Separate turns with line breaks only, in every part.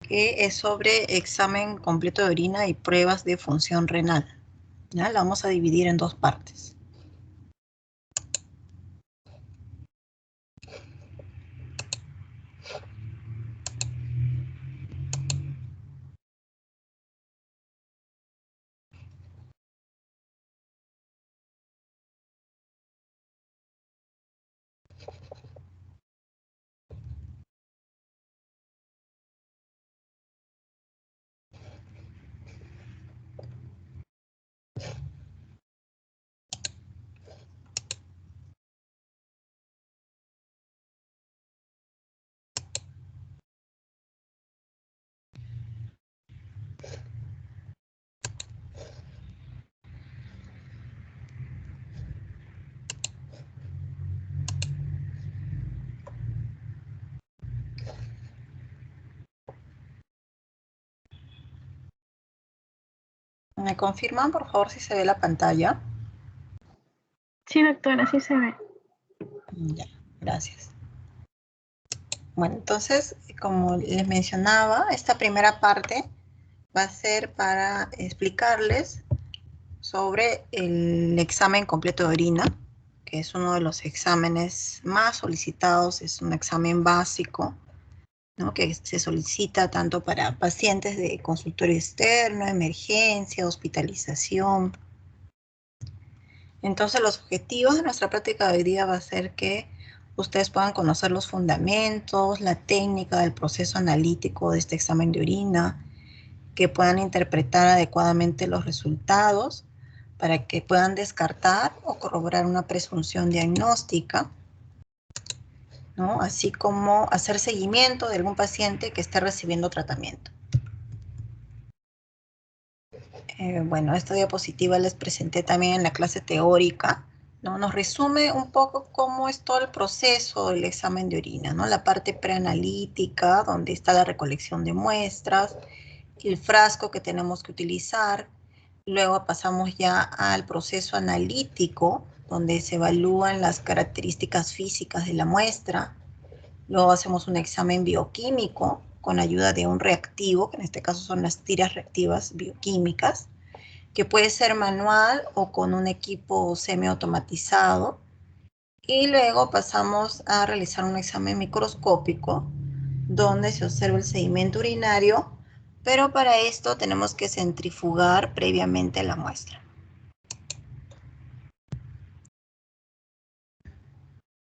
que es sobre examen completo de orina y pruebas de función renal. ¿Ya? La vamos a dividir en dos partes. ¿Me confirman, por favor, si se ve la pantalla?
Sí, doctora, sí se ve.
Ya, gracias. Bueno, entonces, como les mencionaba, esta primera parte va a ser para explicarles sobre el examen completo de orina, que es uno de los exámenes más solicitados, es un examen básico, ¿no? Que se solicita tanto para pacientes de consultorio externo, emergencia, hospitalización. Entonces, los objetivos de nuestra práctica de hoy día va a ser que ustedes puedan conocer los fundamentos, la técnica del proceso analítico de este examen de orina, que puedan interpretar adecuadamente los resultados para que puedan descartar o corroborar una presunción diagnóstica, ¿no? Así como hacer seguimiento de algún paciente que esté recibiendo tratamiento. Bueno, esta diapositiva les presenté también en la clase teórica, ¿no? Nos resume un poco cómo es todo el proceso del examen de orina, ¿no? La parte preanalítica, donde está la recolección de muestras, el frasco que tenemos que utilizar. Luego pasamos ya al proceso analítico, donde se evalúan las características físicas de la muestra. Luego hacemos un examen bioquímico con ayuda de un reactivo, que en este caso son las tiras reactivas bioquímicas, que puede ser manual o con un equipo semiautomatizado. Y luego pasamos a realizar un examen microscópico, donde se observa el sedimento urinario, pero para esto tenemos que centrifugar previamente la muestra.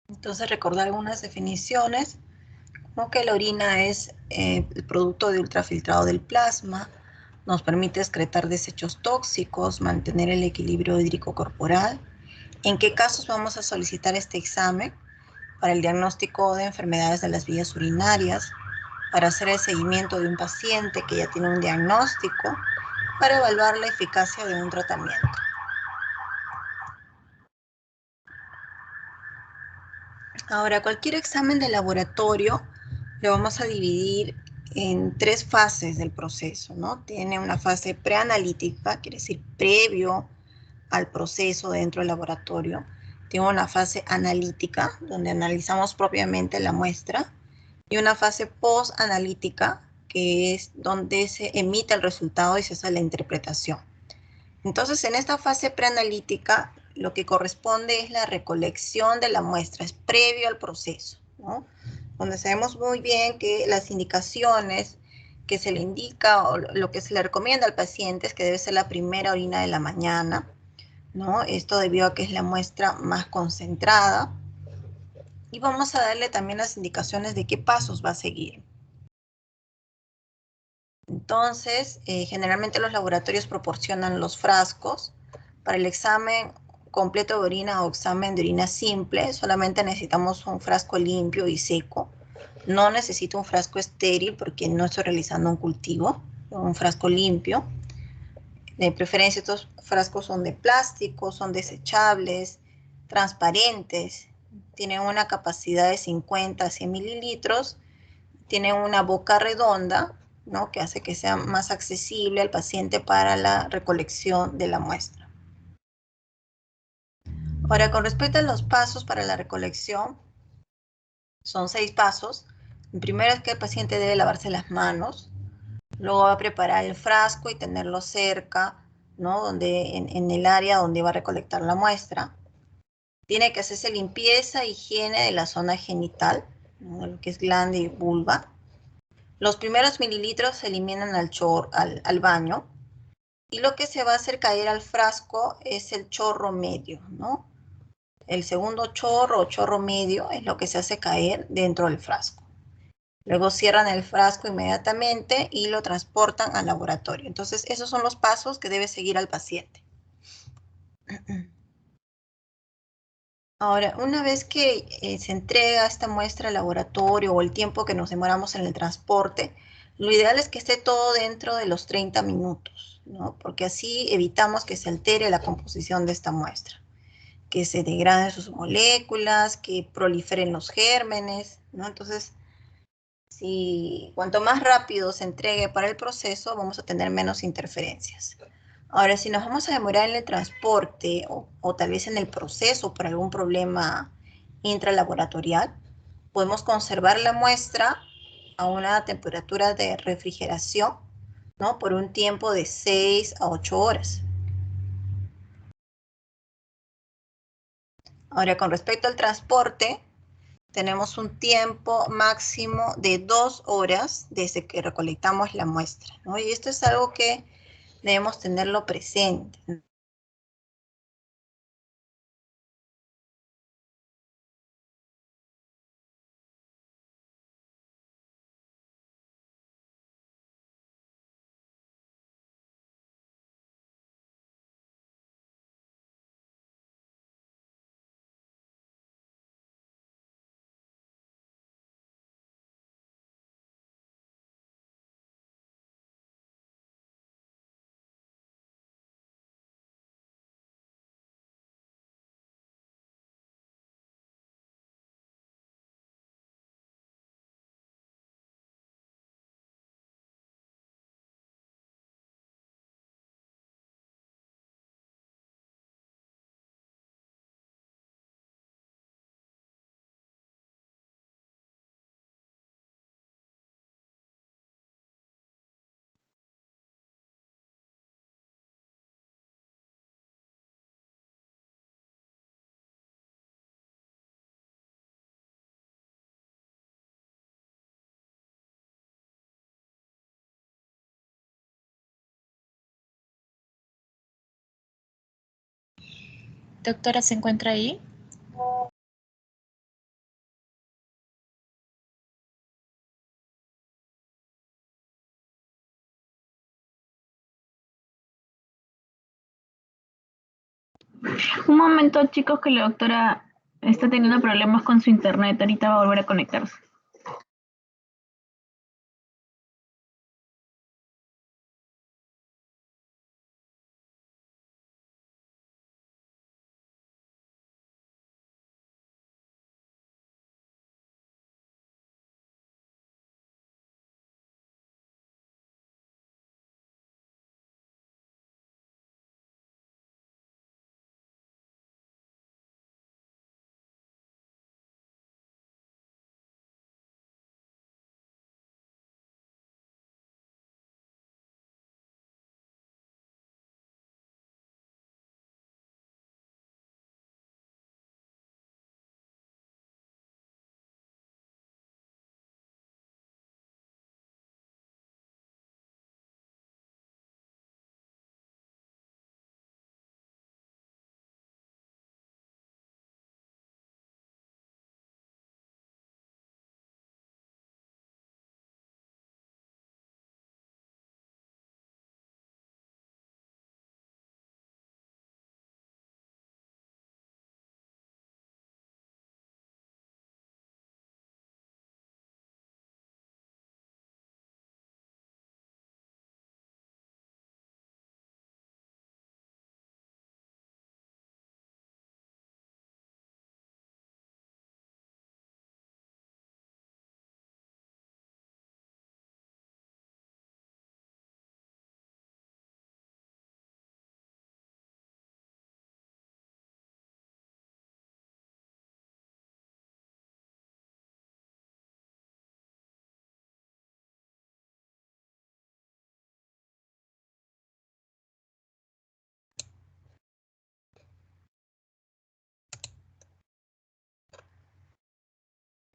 Entonces, recordar algunas definiciones, como que la orina es el producto de ultrafiltrado del plasma, nos permite excretar desechos tóxicos, mantener el equilibrio hídrico corporal. ¿En qué casos vamos a solicitar este examen? Para el diagnóstico de enfermedades de las vías urinarias, para hacer el seguimiento de un paciente que ya tiene un diagnóstico, para evaluar la eficacia de un tratamiento. Ahora, cualquier examen de laboratorio lo vamos a dividir en tres fases del proceso, ¿no? Tiene una fase preanalítica, quiere decir previo al proceso dentro del laboratorio. Tiene una fase analítica, donde analizamos propiamente la muestra, y una fase post-analítica, que es donde se emite el resultado y se hace la interpretación. Entonces, en esta fase preanalítica, lo que corresponde es la recolección de la muestra, es previo al proceso, ¿no? Donde sabemos muy bien que las indicaciones que se le indica o lo que se le recomienda al paciente es que debe ser la primera orina de la mañana, ¿no? Esto debido a que es la muestra más concentrada. Y vamos a darle también las indicaciones de qué pasos va a seguir. Entonces, generalmente los laboratorios proporcionan los frascos. Para el examen completo de orina o examen de orina simple, solamente necesitamos un frasco limpio y seco. No necesito un frasco estéril porque no estoy realizando un cultivo. Un frasco limpio. De preferencia estos frascos son de plástico, son desechables, transparentes. Tienen una capacidad de 50 a 100 mililitros. Tienen una boca redonda, ¿no? Que hace que sea más accesible al paciente para la recolección de la muestra. Ahora, con respecto a los pasos para la recolección, son 6 pasos. El primero es que el paciente debe lavarse las manos, Luego va a preparar el frasco y tenerlo cerca, ¿no? Donde, en el área donde va a recolectar la muestra. Tiene que hacerse limpieza, higiene de la zona genital, ¿no? Lo que es glande y vulva. Los primeros mililitros se eliminan al baño. Y lo que se va a hacer caer al frasco es el chorro medio, ¿no? El segundo chorro o chorro medio es lo que se hace caer dentro del frasco. Luego cierran el frasco inmediatamente y lo transportan al laboratorio. Entonces, esos son los pasos que debe seguir al paciente. Ahora, una vez que se entrega esta muestra al laboratorio o el tiempo que nos demoramos en el transporte, lo ideal es que esté todo dentro de los 30 minutos, ¿no? Porque así evitamos que se altere la composición de esta muestra, que se degraden sus moléculas, que proliferen los gérmenes, ¿no? Entonces, si cuanto más rápido se entregue para el proceso, vamos a tener menos interferencias. Ahora, si nos vamos a demorar en el transporte o tal vez en el proceso por algún problema intralaboratorial, podemos conservar la muestra a una temperatura de refrigeración, ¿no? Por un tiempo de 6 a 8 horas. Ahora, con respecto al transporte, tenemos un tiempo máximo de 2 horas desde que recolectamos la muestra, ¿no? Y esto es algo que debemos tenerlo presente.
Doctora, ¿se encuentra ahí?
Un momento, chicos, que la doctora está teniendo problemas con su internet. Ahorita va a volver a conectarse.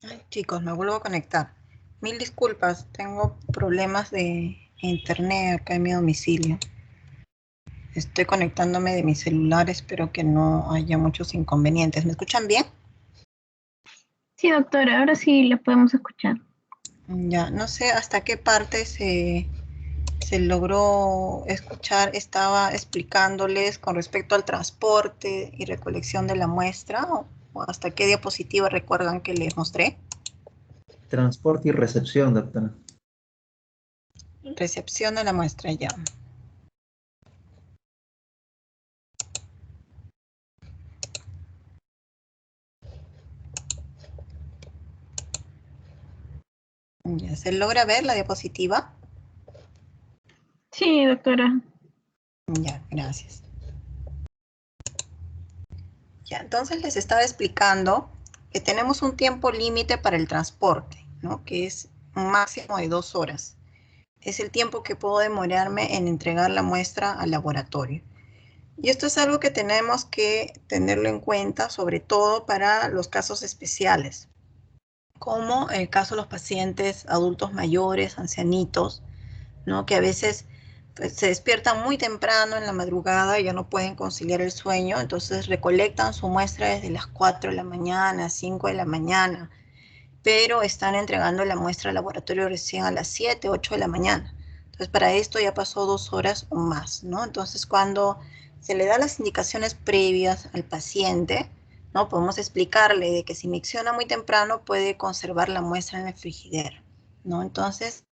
Ay, chicos, me vuelvo a conectar. Mil disculpas, tengo problemas de internet acá en mi domicilio. Estoy conectándome de mi celular, espero que no haya muchos inconvenientes. ¿Me escuchan bien?
Sí, doctora, ahora sí la podemos escuchar.
Ya, no sé hasta qué parte se logró escuchar. Estaba explicándoles con respecto al transporte y recolección de la muestra, o hasta qué diapositiva recuerdan que les mostré.
Transporte y recepción, doctora.
Recepción de la muestra, ya. Ya, ¿se logra ver la diapositiva?
Sí, doctora.
Ya, gracias. Ya, entonces les estaba explicando que tenemos un tiempo límite para el transporte, ¿no? Que es un máximo de 2 horas. Es el tiempo que puedo demorarme en entregar la muestra al laboratorio. Y esto es algo que tenemos que tenerlo en cuenta, sobre todo para los casos especiales, como el caso de los pacientes adultos mayores, ancianitos, ¿no? Que a veces pues, se despiertan muy temprano en la madrugada y ya no pueden conciliar el sueño, entonces recolectan su muestra desde las 4 de la mañana, 5 de la mañana, pero están entregando la muestra al laboratorio recién a las 7, 8 de la mañana. Entonces, para esto ya pasó 2 horas o más, ¿no? Entonces, cuando se le da las indicaciones previas al paciente, ¿no? Podemos explicarle de que si micciona muy temprano puede conservar la muestra en el frigidero, ¿no? Entonces,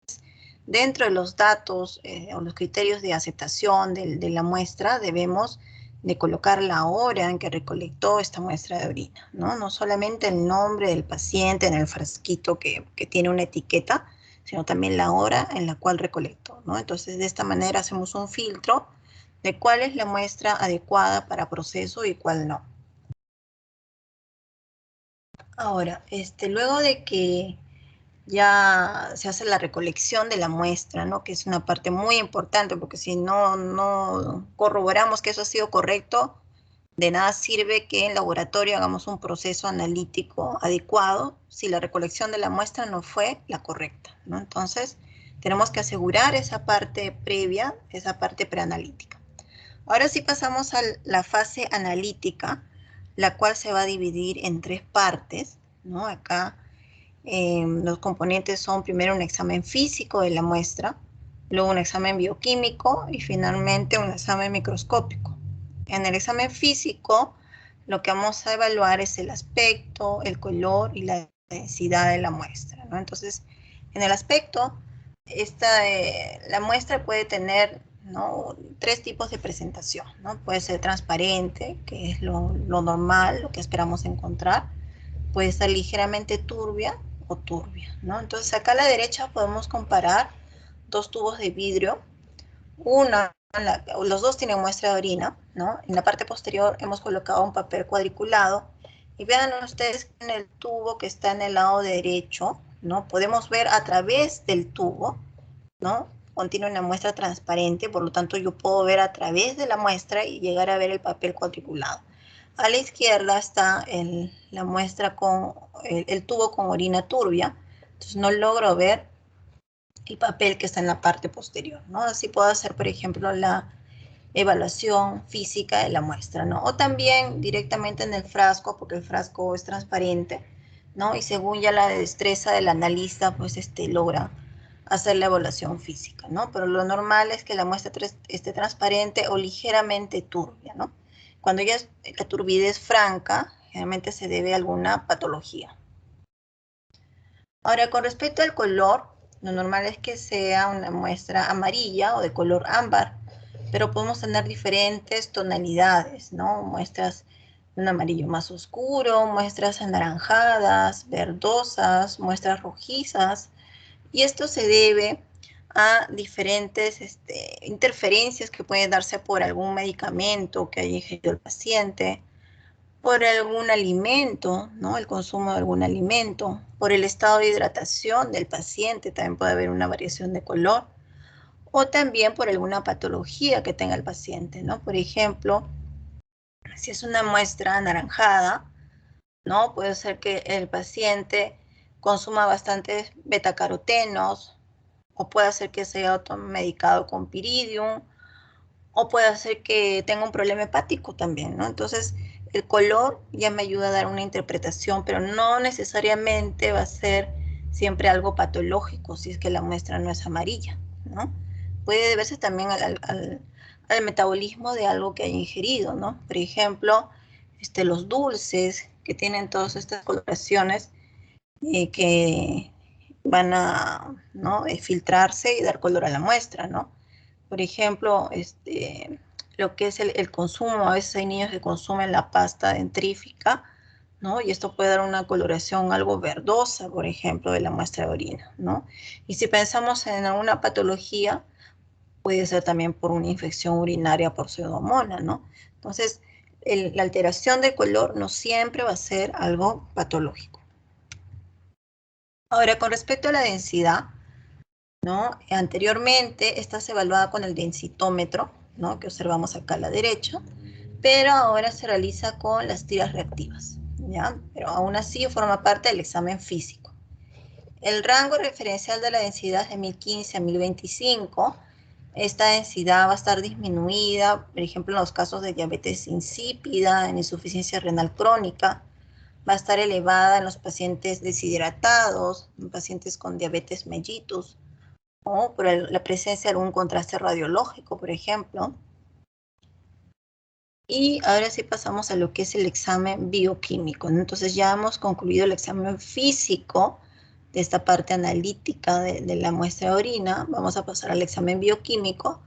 dentro de los datos o los criterios de aceptación de la muestra, debemos de colocar la hora en que recolectó esta muestra de orina, ¿no? No solamente el nombre del paciente en el frasquito que tiene una etiqueta, sino también la hora en la cual recolectó, ¿no? Entonces, de esta manera hacemos un filtro de cuál es la muestra adecuada para proceso y cuál no. Ahora, luego de que ya se hace la recolección de la muestra, ¿no? Que es una parte muy importante, porque si no corroboramos que eso ha sido correcto, de nada sirve que en laboratorio hagamos un proceso analítico adecuado si la recolección de la muestra no fue la correcta, ¿no? Entonces, tenemos que asegurar esa parte previa, esa parte preanalítica. Ahora sí pasamos a la fase analítica, la cual se va a dividir en 3 partes, ¿no? Acá los componentes son primero un examen físico de la muestra, luego un examen bioquímico y finalmente un examen microscópico. En el examen físico, lo que vamos a evaluar es el aspecto, el color y la densidad de la muestra, ¿no? Entonces, en el aspecto, la muestra puede tener, ¿no? 3 tipos de presentación, ¿no? Puede ser transparente, que es lo normal, lo que esperamos encontrar. Puede estar ligeramente turbia o turbia, ¿no? Entonces acá a la derecha podemos comparar 2 tubos de vidrio. Los dos tienen muestra de orina, ¿no? En la parte posterior hemos colocado un papel cuadriculado y vean ustedes en el tubo que está en el lado derecho, ¿no? Podemos ver a través del tubo, ¿no? Contiene una muestra transparente, por lo tanto yo puedo ver a través de la muestra y llegar a ver el papel cuadriculado. A la izquierda está la muestra con el tubo con orina turbia, entonces no logro ver el papel que está en la parte posterior, ¿no? Así puedo hacer, por ejemplo, la evaluación física de la muestra, ¿no? O también directamente en el frasco, porque el frasco es transparente, ¿no? Y según ya la destreza del analista, pues logra hacer la evaluación física, ¿no? Pero lo normal es que la muestra esté transparente o ligeramente turbia, ¿no? Cuando ya la turbidez franca, generalmente se debe a alguna patología. Ahora, con respecto al color, lo normal es que sea una muestra amarilla o de color ámbar, pero podemos tener diferentes tonalidades, ¿no? Muestras de un amarillo más oscuro, muestras anaranjadas, verdosas, muestras rojizas, y esto se debe a diferentes interferencias que pueden darse por algún medicamento que haya ingerido el paciente, por algún alimento, ¿no? El consumo de algún alimento, por el estado de hidratación del paciente, también puede haber una variación de color, o también por alguna patología que tenga el paciente, ¿no? Por ejemplo, si es una muestra anaranjada, ¿no? Puede ser que el paciente consuma bastantes betacarotenos, o puede ser que sea automedicado con piridium, o puede ser que tenga un problema hepático también, ¿no? Entonces, el color ya me ayuda a dar una interpretación, pero no necesariamente va a ser siempre algo patológico si es que la muestra no es amarilla, ¿no? Puede deberse también al metabolismo de algo que haya ingerido, ¿no? Por ejemplo, los dulces que tienen todas estas coloraciones que van a, ¿no?, filtrarse y dar color a la muestra, ¿no? Por ejemplo, lo que es el consumo, a veces hay niños que consumen la pasta dentrífica, ¿no? Y esto puede dar una coloración algo verdosa, por ejemplo, de la muestra de orina, ¿no? Y si pensamos en alguna patología, puede ser también por una infección urinaria por pseudomonas, ¿no? Entonces, la alteración de color no siempre va a ser algo patológico. Ahora, con respecto a la densidad, ¿no? Anteriormente, esta se evaluaba con el densitómetro, ¿no?, que observamos acá a la derecha, pero ahora se realiza con las tiras reactivas, ¿ya? Pero aún así forma parte del examen físico. El rango referencial de la densidad es de 1015 a 1025. Esta densidad va a estar disminuida, por ejemplo, en los casos de diabetes insípida, en insuficiencia renal crónica. Va a estar elevada en los pacientes deshidratados, en pacientes con diabetes mellitus, o por la presencia de algún contraste radiológico, por ejemplo. Y ahora sí pasamos a lo que es el examen bioquímico, ¿no? Entonces ya hemos concluido el examen físico de esta parte analítica de la muestra de orina. Vamos a pasar al examen bioquímico,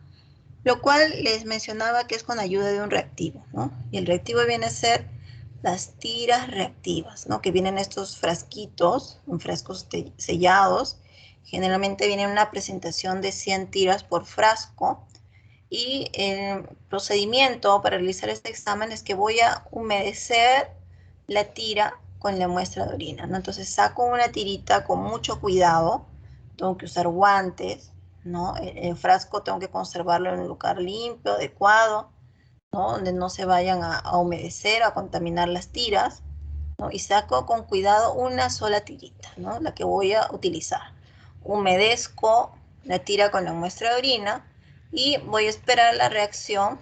lo cual les mencionaba que es con ayuda de un reactivo, ¿no? Y el reactivo viene a ser las tiras reactivas, ¿no? Que vienen estos frasquitos, en frascos sellados. Generalmente viene una presentación de 100 tiras por frasco. Y el procedimiento para realizar este examen es que voy a humedecer la tira con la muestra de orina, ¿no? Entonces saco una tirita con mucho cuidado, tengo que usar guantes, ¿no? El frasco tengo que conservarlo en un lugar limpio, adecuado, ¿no?, donde no se vayan a humedecer, a contaminar las tiras, ¿no? Y saco con cuidado una sola tirita, ¿no?, la que voy a utilizar. Humedezco la tira con la muestra de orina y voy a esperar la reacción,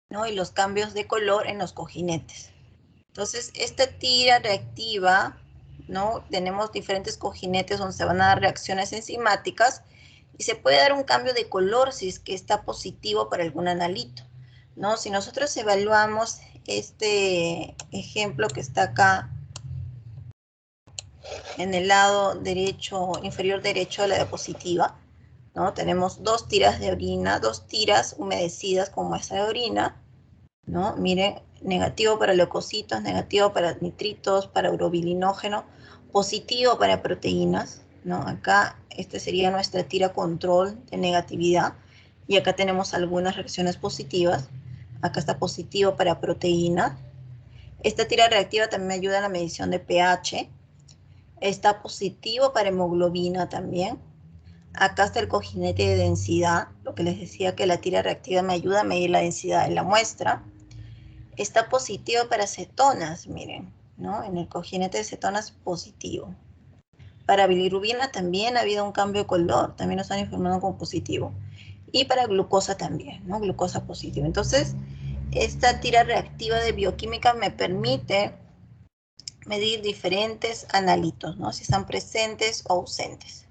¿no?, y los cambios de color en los cojinetes. Entonces, esta tira reactiva, ¿no?, tenemos diferentes cojinetes donde se van a dar reacciones enzimáticas y se puede dar un cambio de color si es que está positivo para algún analito, ¿no? Si nosotros evaluamos este ejemplo que está acá en el lado derecho, inferior derecho de la diapositiva, ¿no? Tenemos 2 tiras de orina, 2 tiras humedecidas con muestra de orina, ¿no? Miren, negativo para leucocitos, negativo para nitritos, para urobilinógeno, positivo para proteínas, ¿no? Acá esta sería nuestra tira control de negatividad y acá tenemos algunas reacciones positivas. Acá está positivo para proteínas. Esta tira reactiva también me ayuda en la medición de pH. Está positivo para hemoglobina también. Acá está el cojinete de densidad, lo que les decía que la tira reactiva me ayuda a medir la densidad de la muestra. Está positivo para cetonas, miren, ¿no? En el cojinete de cetonas positivo. Para bilirrubina también ha habido un cambio de color, también nos han informado como positivo. Y para glucosa también, ¿no? Glucosa positivo. Entonces, esta tira reactiva de bioquímica me permite medir diferentes analitos, ¿no?, si están presentes o ausentes.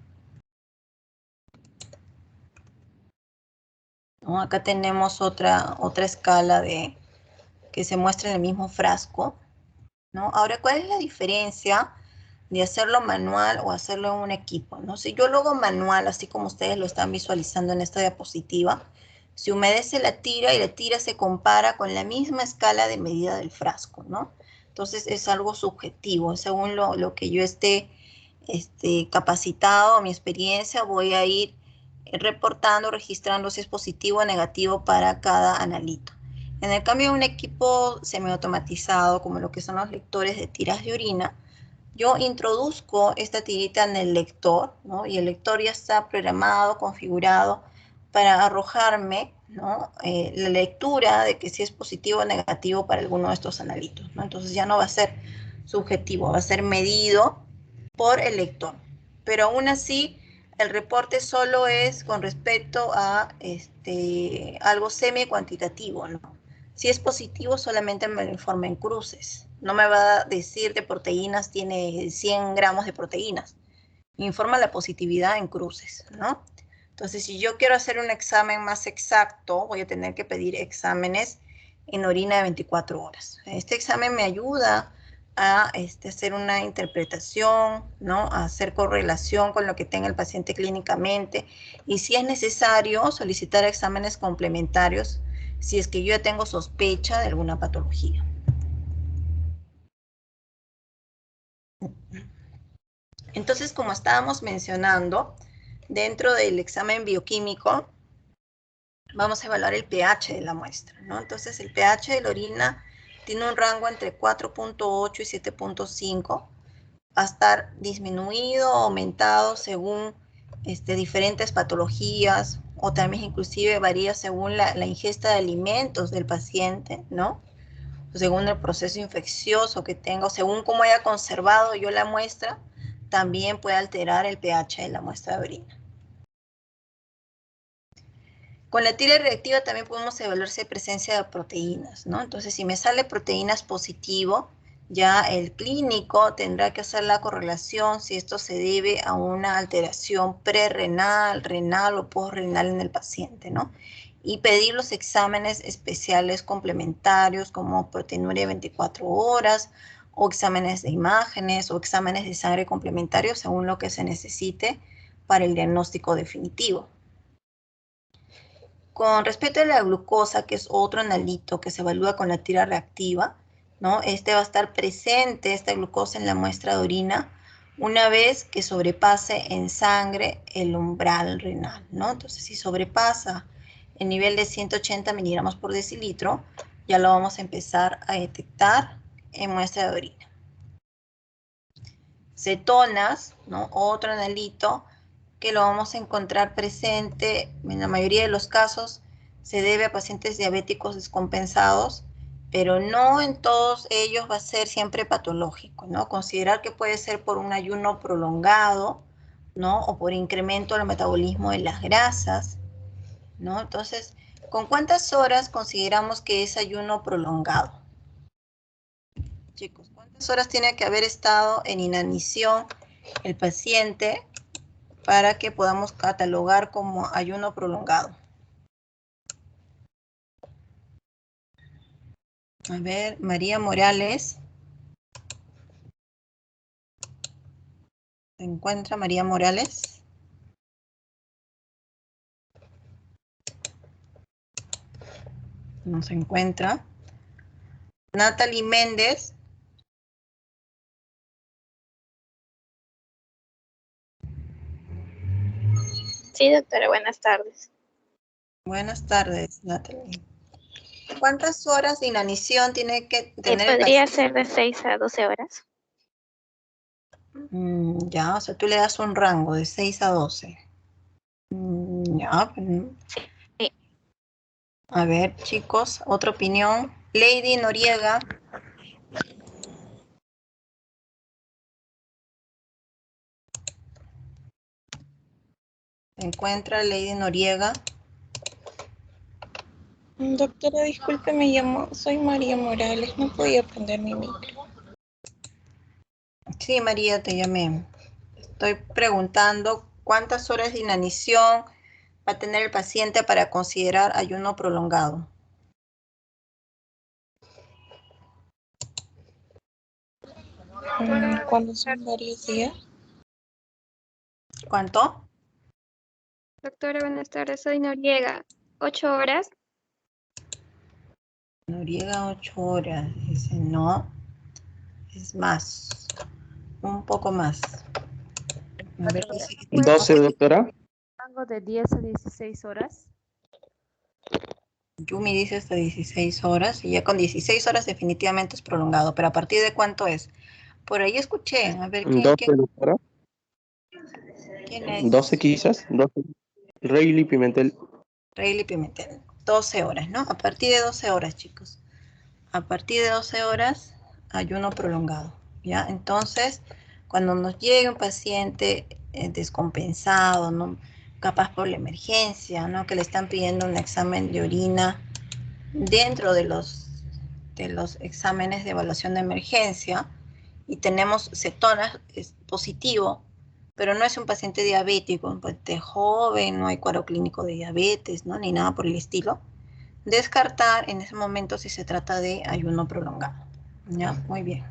¿No? Acá tenemos otra escala que se muestra en el mismo frasco, ¿no? Ahora, ¿cuál es la diferencia de hacerlo manual o hacerlo en un equipo, ¿no? Si yo lo hago manual, así como ustedes lo están visualizando en esta diapositiva, se humedece la tira y la tira se compara con la misma escala de medida del frasco, ¿no? Entonces es algo subjetivo, según lo que yo esté capacitado, mi experiencia, voy a ir reportando, registrando si es positivo o negativo para cada analito. En el cambio de un equipo semiautomatizado, como lo que son los lectores de tiras de orina, yo introduzco esta tirita en el lector, ¿no? Y el lector ya está programado, configurado para arrojarme, ¿no?, la lectura de que si es positivo o negativo para alguno de estos analitos, ¿no? Entonces ya no va a ser subjetivo, va a ser medido por el lector. Pero aún así, el reporte solo es con respecto a algo semi-cuantitativo, ¿no? Si es positivo, solamente me lo informa en cruces. No me va a decir de proteínas, tiene 100 gramos de proteínas. Me informa la positividad en cruces, ¿no? Entonces, si yo quiero hacer un examen más exacto, voy a tener que pedir exámenes en orina de 24 horas. Este examen me ayuda a hacer una interpretación, ¿no? A hacer correlación con lo que tenga el paciente clínicamente y si es necesario solicitar exámenes complementarios si es que yo ya tengo sospecha de alguna patología. Entonces, como estábamos mencionando, dentro del examen bioquímico vamos a evaluar el pH de la muestra, ¿no? Entonces, el pH de la orina tiene un rango entre 4.8 y 7.5. Va a estar disminuido o aumentado según diferentes patologías o también inclusive varía según la ingesta de alimentos del paciente, ¿no? Según el proceso infeccioso que tenga o según cómo haya conservado yo la muestra, también puede alterar el pH de la muestra de orina. Con la tira reactiva también podemos evaluar si hay presencia de proteínas, ¿no? Entonces, si me sale proteínas positivo, ya el clínico tendrá que hacer la correlación si esto se debe a una alteración prerrenal, renal o postrenal en el paciente, ¿no? Y pedir los exámenes especiales complementarios como proteinuria 24 horas o exámenes de imágenes o exámenes de sangre complementarios según lo que se necesite para el diagnóstico definitivo. Con respecto a la glucosa, que es otro analito que se evalúa con la tira reactiva, ¿no? Va a estar presente, esta glucosa en la muestra de orina, una vez que sobrepase en sangre el umbral renal, ¿no? Entonces, si sobrepasa el nivel de 180 miligramos por decilitro, ya lo vamos a empezar a detectar en muestra de orina. Cetonas, ¿no? Otro analito que lo vamos a encontrar presente en la mayoría de los casos se debe a pacientes diabéticos descompensados, pero no en todos ellos va a ser siempre patológico, ¿no? Considerar que puede ser por un ayuno prolongado, ¿no? O por incremento del metabolismo de las grasas, ¿no? Entonces, ¿con cuántas horas consideramos que es ayuno prolongado? Chicos, ¿cuántas horas tiene que haber estado en inanición el paciente para que podamos catalogar como ayuno prolongado? A ver, María Morales. ¿Se encuentra María Morales? No se encuentra. Natalie Méndez.
Sí, doctora, buenas tardes.
Buenas tardes, Natalie. ¿Cuántas horas de inanición tiene que tener el
¿Podría
paciente?
ser de 6 a 12 horas?
Ya, o sea, tú le das un rango de 6 a 12. Ya.
Sí.
A ver, chicos, otra opinión. Lady Noriega. ¿Se encuentra Lady Noriega?
Doctora, disculpe, soy María Morales, no podía prender mi micro.
Sí, María, te llamé. Estoy preguntando cuántas horas de inanición va a tener el paciente para considerar ayuno prolongado.
¿Cuándo son varios días?
¿Cuánto?
Doctora, buenas tardes. Soy Noriega. 8 horas.
Noriega, 8 horas. Dice, no, es más, un poco más. A ver, dice que tiene
12, doctora.
Rango de 10 a 16 horas.
Yumi dice hasta 16 horas, y ya con 16 horas definitivamente es prolongado, pero ¿a partir de cuánto es? Por ahí escuché, a ver,
12, doctora.
¿quién es?
12 quizás. 12. Rayleigh Pimentel.
Rayleigh Pimentel. 12 horas, ¿no? A partir de 12 horas, chicos. A partir de 12 horas, ayuno prolongado, ¿ya? Entonces, Cuando nos llega un paciente descompensado, ¿no? Capaz por la emergencia, ¿no? Que le están pidiendo un examen de orina dentro de los exámenes de evaluación de emergencia y tenemos cetonas es positivo, pero no es un paciente diabético, un paciente joven, no hay cuadro clínico de diabetes, ¿no? Ni nada por el estilo. Descartar en ese momento si se trata de ayuno prolongado. ¿Ya? Muy bien.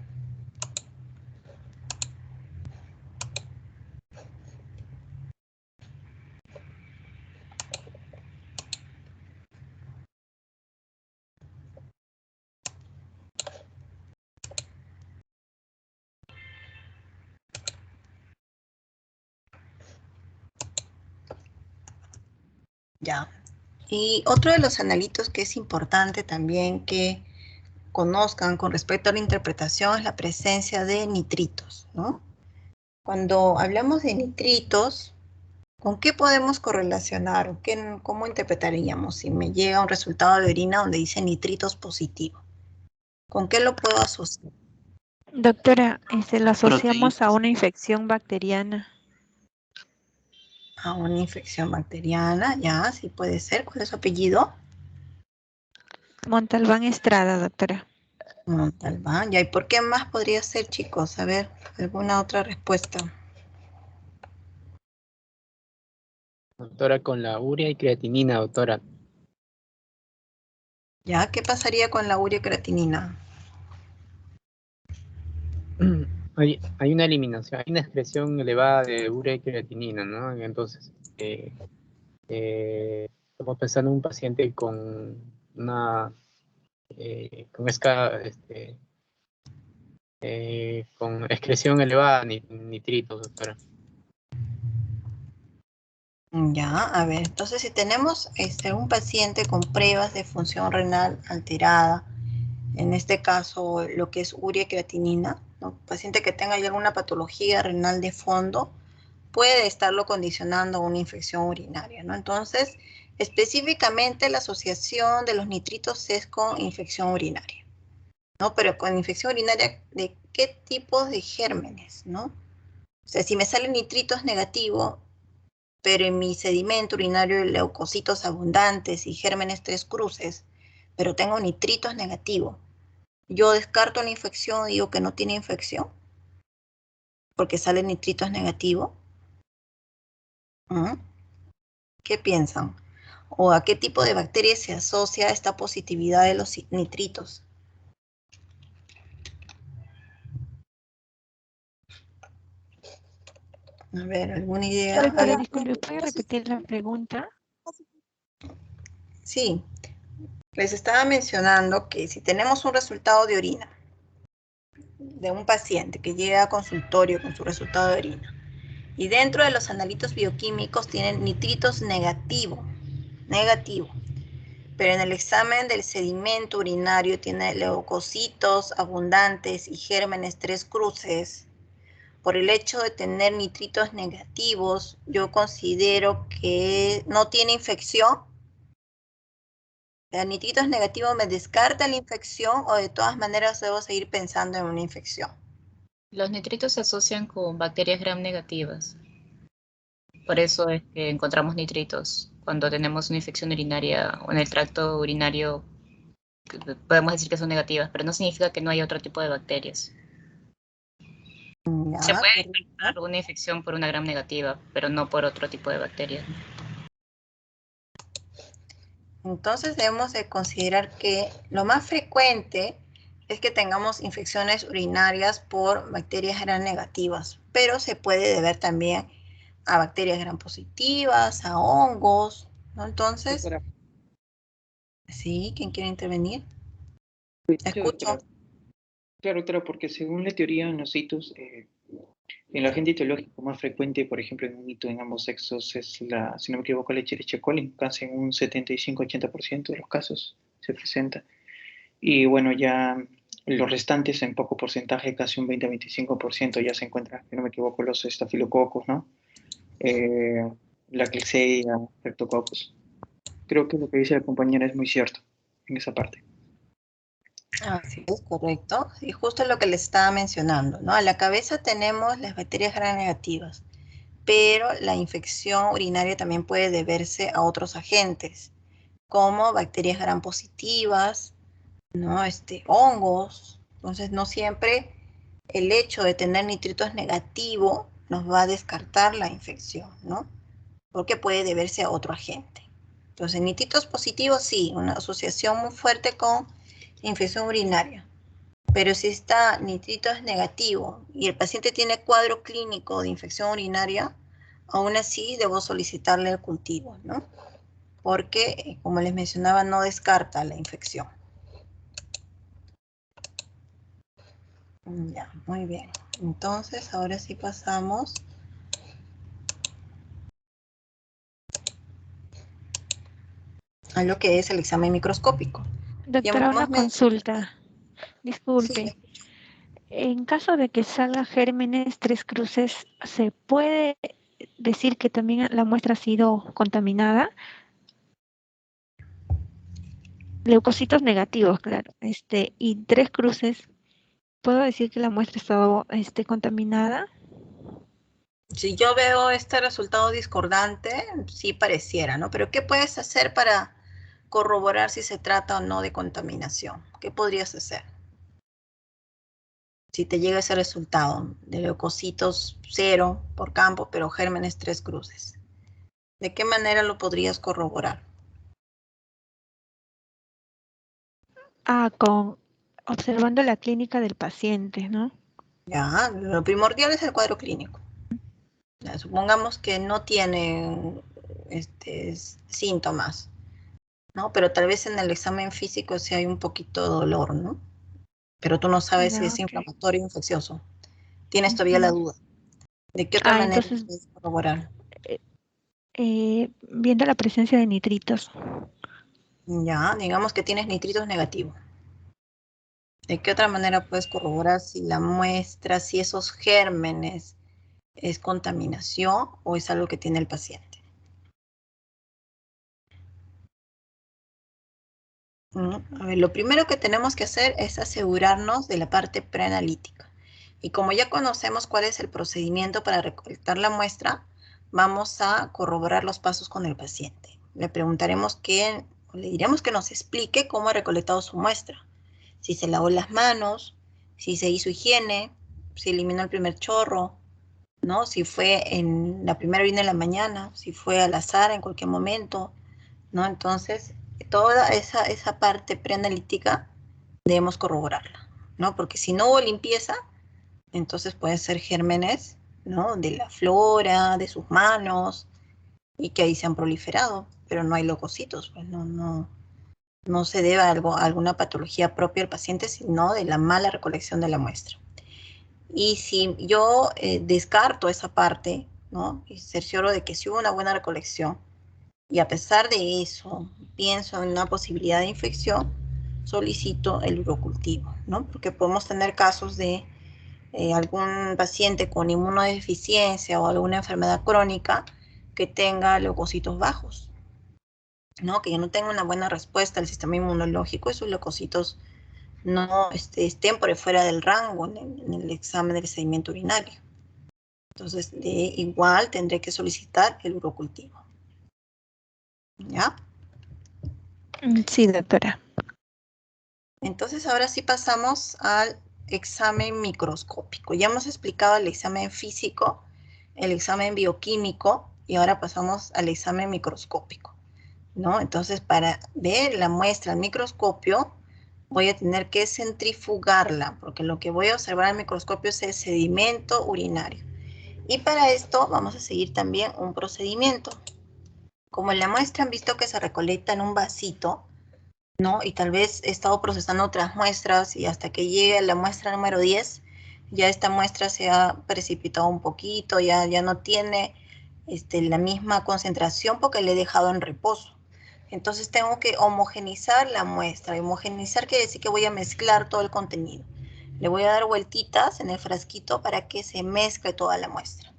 Ya. Y otro de los analitos que es importante también que conozcan con respecto a la interpretación es la presencia de nitritos, ¿no? Cuando hablamos de nitritos, ¿con qué podemos correlacionar? ¿Cómo interpretaríamos si me llega un resultado de orina donde dice nitritos positivo? ¿Con qué lo puedo asociar?
Doctora, lo asociamos
Proteínas.
a una infección bacteriana.
A una infección bacteriana, ya, sí puede ser. ¿Cuál es su apellido?
Montalbán Estrada, doctora.
Montalbán, ya. ¿Y por qué más podría ser, chicos? A ver, ¿alguna otra respuesta?
Doctora, con la urea y creatinina, doctora.
¿Ya? ¿Qué pasaría con la urea creatinina?
Hay una eliminación, hay una excreción elevada de urea y creatinina, ¿no? Entonces, estamos pensando en un paciente con una, con excreción elevada de nitritos, doctora.
Ya, a ver, entonces si tenemos un paciente con pruebas de función renal alterada, en este caso lo que es urea y creatinina, ¿no? Paciente que tenga ya alguna patología renal de fondo, puede estarlo condicionando a una infección urinaria, ¿no? Entonces, específicamente la asociación de los nitritos es con infección urinaria, ¿no? Pero con infección urinaria, ¿de qué tipos de gérmenes, no? O sea, si me salen nitritos negativos, pero en mi sedimento urinario hay leucocitos abundantes y gérmenes tres cruces, pero tengo nitritos negativos, yo descarto la infección, digo que no tiene infección, porque sale nitritos negativo. ¿Qué piensan? ¿O a qué tipo de bacteria se asocia esta positividad de los nitritos? A ver, ¿alguna idea?
Doctora, disculpe, ¿puede repetir la pregunta?
Sí, les estaba mencionando que si tenemos un resultado de orina de un paciente que llega a consultorio con su resultado de orina y dentro de los analitos bioquímicos tienen nitritos negativo, pero en el examen del sedimento urinario tiene leucocitos abundantes y gérmenes tres cruces, por el hecho de tener nitritos negativos, yo considero que no tiene infección. El nitritos negativo me descarta la infección o de todas maneras debo seguir pensando en una infección.
Los nitritos se asocian con bacterias gram negativas. Por eso es que encontramos nitritos cuando tenemos una infección urinaria o en el tracto urinario. Podemos decir que son negativas, pero no significa que no haya otro tipo de bacterias.
Ya,
Se puede
correcto.
descartar una infección por una gram negativa, pero no por otro tipo de bacterias.
Entonces debemos de considerar que lo más frecuente es que tengamos infecciones urinarias por bacterias gram negativas, pero se puede deber también a bacterias gram positivas, a hongos, ¿no? Entonces,
Doctora,
sí, ¿quién quiere intervenir?
sí,
Escucho.
doctora. Claro, doctora, porque según la teoría en los hitos, el agente etiológico más frecuente, por ejemplo, en un hito en ambos sexos es la, si no me equivoco, la Escherichia coli, casi en un 75-80% de los casos se presenta. Y bueno, ya los restantes en poco porcentaje, casi un 20-25% ya se encuentran, si no me equivoco, los estafilococos, ¿no? La Klebsiella, Streptococcus. Creo que lo que dice la compañera es muy cierto en esa parte.
Así es, correcto. Y justo lo que les estaba mencionando, ¿no? A la cabeza tenemos las bacterias gram negativas, pero la infección urinaria también puede deberse a otros agentes, como bacterias gram positivas, ¿no? Hongos. Entonces, no siempre el hecho de tener nitritos negativo nos va a descartar la infección, ¿no? Porque puede deberse a otro agente. Entonces, nitritos positivos, sí, una asociación muy fuerte con infección urinaria. Pero si está nitritos negativo y el paciente tiene cuadro clínico de infección urinaria, aún así debo solicitarle el cultivo, ¿no? Porque, como les mencionaba, no descarta la infección. Ya, muy bien. Entonces, ahora sí pasamos a lo que es el examen microscópico.
Doctora, una consulta. Disculpe.
Sí.
En caso de que salga gérmenes 3 cruces, ¿se puede decir que también la muestra ha sido contaminada? Leucocitos negativos, claro. Y 3 cruces, ¿puedo decir que la muestra ha estado contaminada?
Si yo veo este resultado discordante, sí pareciera, ¿no? Pero ¿qué puedes hacer para corroborar si se trata o no de contaminación? ¿Qué podrías hacer? Si te llega ese resultado de leucocitos 0 por campo, pero gérmenes 3 cruces. ¿De qué manera lo podrías corroborar?
Observando la clínica del paciente, ¿no?
Ya, lo primordial es el cuadro clínico. Ya, supongamos que no tiene síntomas, ¿no? Pero tal vez en el examen físico sí hay un poquito de dolor, ¿no? Pero tú no sabes si
Ya,
es
ok.
inflamatorio o infeccioso. Tienes todavía la duda. ¿De qué otra manera
Entonces,
puedes corroborar?
viendo la presencia de nitritos.
Ya, digamos que tienes nitritos negativos. ¿De qué otra manera puedes corroborar si la muestra, si esos gérmenes es contaminación o es algo que tiene el paciente? A ver, lo primero que tenemos que hacer es asegurarnos de la parte preanalítica. Y como ya conocemos cuál es el procedimiento para recolectar la muestra, vamos a corroborar los pasos con el paciente. Le preguntaremos le diremos que nos explique cómo ha recolectado su muestra. Si se lavó las manos, si se hizo higiene, si eliminó el primer chorro, ¿no? Si fue en la primera orina de la mañana, si fue al azar en cualquier momento, ¿no? Entonces, toda esa parte preanalítica debemos corroborarla, ¿no? Porque si no hubo limpieza, entonces pueden ser gérmenes, ¿no? De la flora, de sus manos, y que ahí se han proliferado, pero no hay leucocitos, pues no se debe a alguna patología propia del paciente, sino de la mala recolección de la muestra. Y si yo descarto esa parte, ¿no? Y cercioro de que sí hubo una buena recolección, y a pesar de eso pienso en una posibilidad de infección, solicito el urocultivo, ¿no? Porque podemos tener casos de algún paciente con inmunodeficiencia o alguna enfermedad crónica que tenga leucocitos bajos, ¿no? Que ya no tenga una buena respuesta al sistema inmunológico y sus leucocitos no estén por fuera del rango en el examen del sedimento urinario. Entonces, igual tendré que solicitar el urocultivo. ¿Ya?
Sí, doctora.
Entonces, ahora sí pasamos al examen microscópico. Ya hemos explicado el examen físico, el examen bioquímico, y ahora pasamos al examen microscópico, ¿no? Entonces, para ver la muestra al microscopio, voy a tener que centrifugarla, porque lo que voy a observar al microscopio es el sedimento urinario. Y para esto vamos a seguir también un procedimiento. Como en la muestra han visto que se recolecta en un vasito, ¿no? Y tal vez he estado procesando otras muestras y hasta que llegue a la muestra número 10, ya esta muestra se ha precipitado un poquito, ya no tiene la misma concentración porque le he dejado en reposo. Entonces tengo que homogenizar la muestra. Y homogenizar quiere decir que voy a mezclar todo el contenido. Le voy a dar vueltitas en el frasquito para que se mezcle toda la muestra.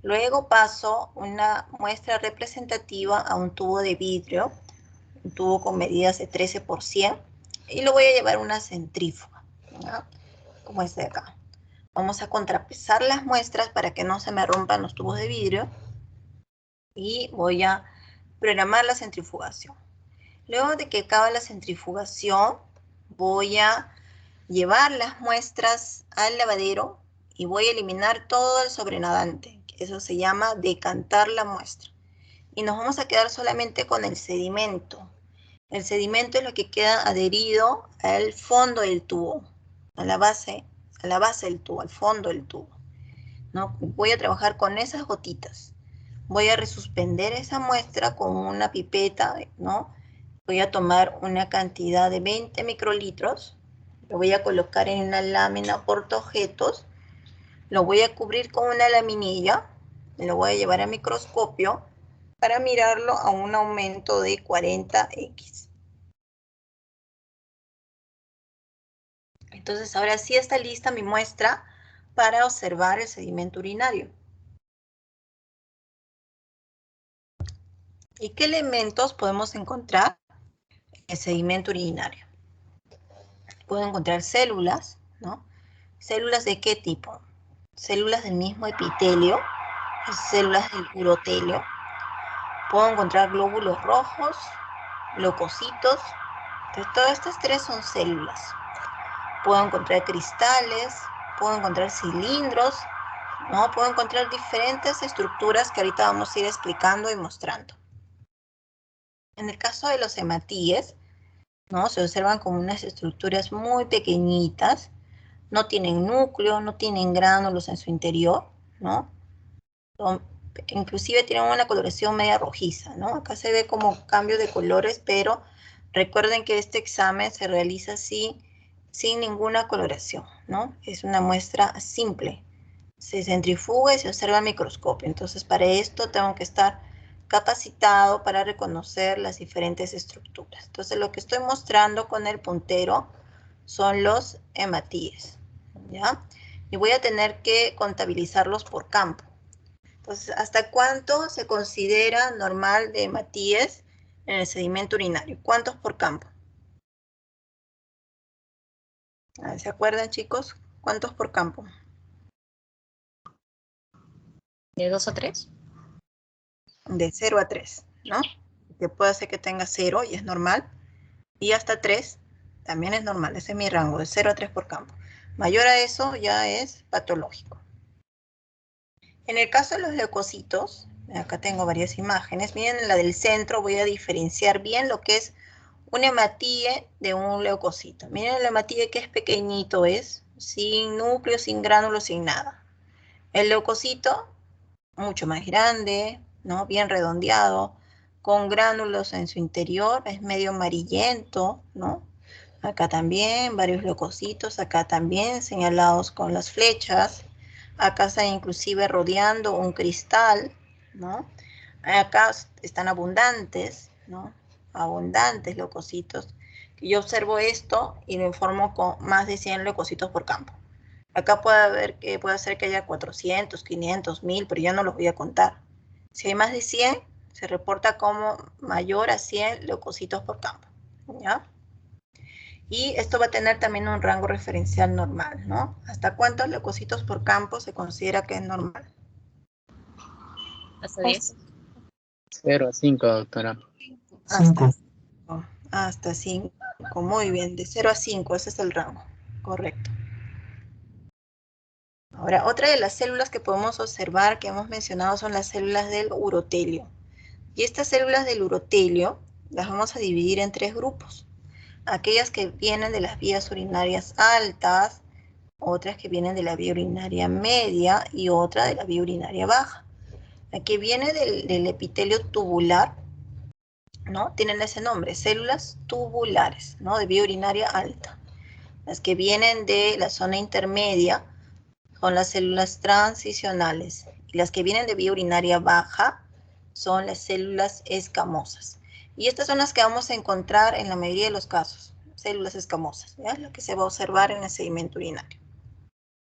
Luego paso una muestra representativa a un tubo de vidrio, un tubo con medidas de 13 por 100, y lo voy a llevar a una centrífuga, ¿ya? Como este de acá. Vamos a contrapesar las muestras para que no se me rompan los tubos de vidrio y voy a programar la centrifugación. Luego de que acabe la centrifugación, voy a llevar las muestras al lavadero y voy a eliminar todo el sobrenadante. Eso se llama decantar la muestra. Y nos vamos a quedar solamente con el sedimento. El sedimento es lo que queda adherido al fondo del tubo, a la base del tubo, al fondo del tubo, ¿no? Voy a trabajar con esas gotitas. Voy a resuspender esa muestra con una pipeta, ¿no? Voy a tomar una cantidad de 20 microlitros, lo voy a colocar en una lámina portaobjetos, lo voy a cubrir con una laminilla, lo voy a llevar a microscopio para mirarlo a un aumento de 40x. Entonces ahora sí está lista mi muestra para observar el sedimento urinario. ¿Y qué elementos podemos encontrar en el sedimento urinario? Puedo encontrar células, ¿no? ¿Células de qué tipo? Células del mismo epitelio, células del urotelio. Puedo encontrar glóbulos rojos, leucocitos. Entonces, todas estas tres son células. Puedo encontrar cristales, puedo encontrar cilindros, ¿no? Puedo encontrar diferentes estructuras que ahorita vamos a ir explicando y mostrando. En el caso de los hematíes, ¿no? Se observan como unas estructuras muy pequeñitas, no tienen núcleo, no tienen gránulos en su interior, ¿no? Inclusive tienen una coloración media rojiza, ¿no? Acá se ve como cambio de colores, pero recuerden que este examen se realiza sin ninguna coloración, ¿no? Es una muestra simple. Se centrifuga y se observa al microscopio. Entonces, para esto tengo que estar capacitado para reconocer las diferentes estructuras. Entonces, lo que estoy mostrando con el puntero son los hematíes, ¿ya? Y voy a tener que contabilizarlos por campo. Entonces, ¿hasta cuánto se considera normal de hematíes en el sedimento urinario? ¿Cuántos por campo? ¿Se acuerdan, chicos? ¿Cuántos por campo?
¿De 2 a 3?
De 0 a 3, ¿no? Que puede ser que tenga 0 y es normal. Y hasta 3 también es normal. Ese es mi rango, de 0 a 3 por campo. Mayor a eso ya es patológico. En el caso de los leucocitos, acá tengo varias imágenes. Miren la del centro, voy a diferenciar bien lo que es un hematíe de un leucocito. Miren el hematíe que es pequeñito, es sin núcleo, sin gránulos, sin nada. El leucocito, mucho más grande, ¿no? Bien redondeado, con gránulos en su interior, es medio amarillento, ¿no? Acá también varios leucocitos, acá también señalados con las flechas. Acá está inclusive rodeando un cristal, ¿no? Acá están abundantes, ¿no? Abundantes leucocitos. Yo observo esto y lo informo con más de 100 leucocitos por campo. Acá puede ser que haya 400, 500, 1000, pero yo no los voy a contar. Si hay más de 100, se reporta como mayor a 100 leucocitos por campo, ¿ya? Y esto va a tener también un rango referencial normal, ¿no? ¿Hasta cuántos leucocitos por campo se considera que es normal?
¿Hasta 10?
0 a 5, doctora.
Hasta 5. Muy bien, de 0 a 5, ese es el rango. Correcto. Ahora, otra de las células que podemos observar, que hemos mencionado, son las células del urotelio. Y estas células del urotelio las vamos a dividir en 3 grupos. Aquellas que vienen de las vías urinarias altas, otras que vienen de la vía urinaria media y otra de la vía urinaria baja. La que viene del epitelio tubular, ¿no? Tienen ese nombre, células tubulares, ¿no? De vía urinaria alta. Las que vienen de la zona intermedia son las células transicionales. Y las que vienen de vía urinaria baja son las células escamosas. Y estas son las que vamos a encontrar en la mayoría de los casos, células escamosas, ¿ya? Lo que se va a observar en el sedimento urinario.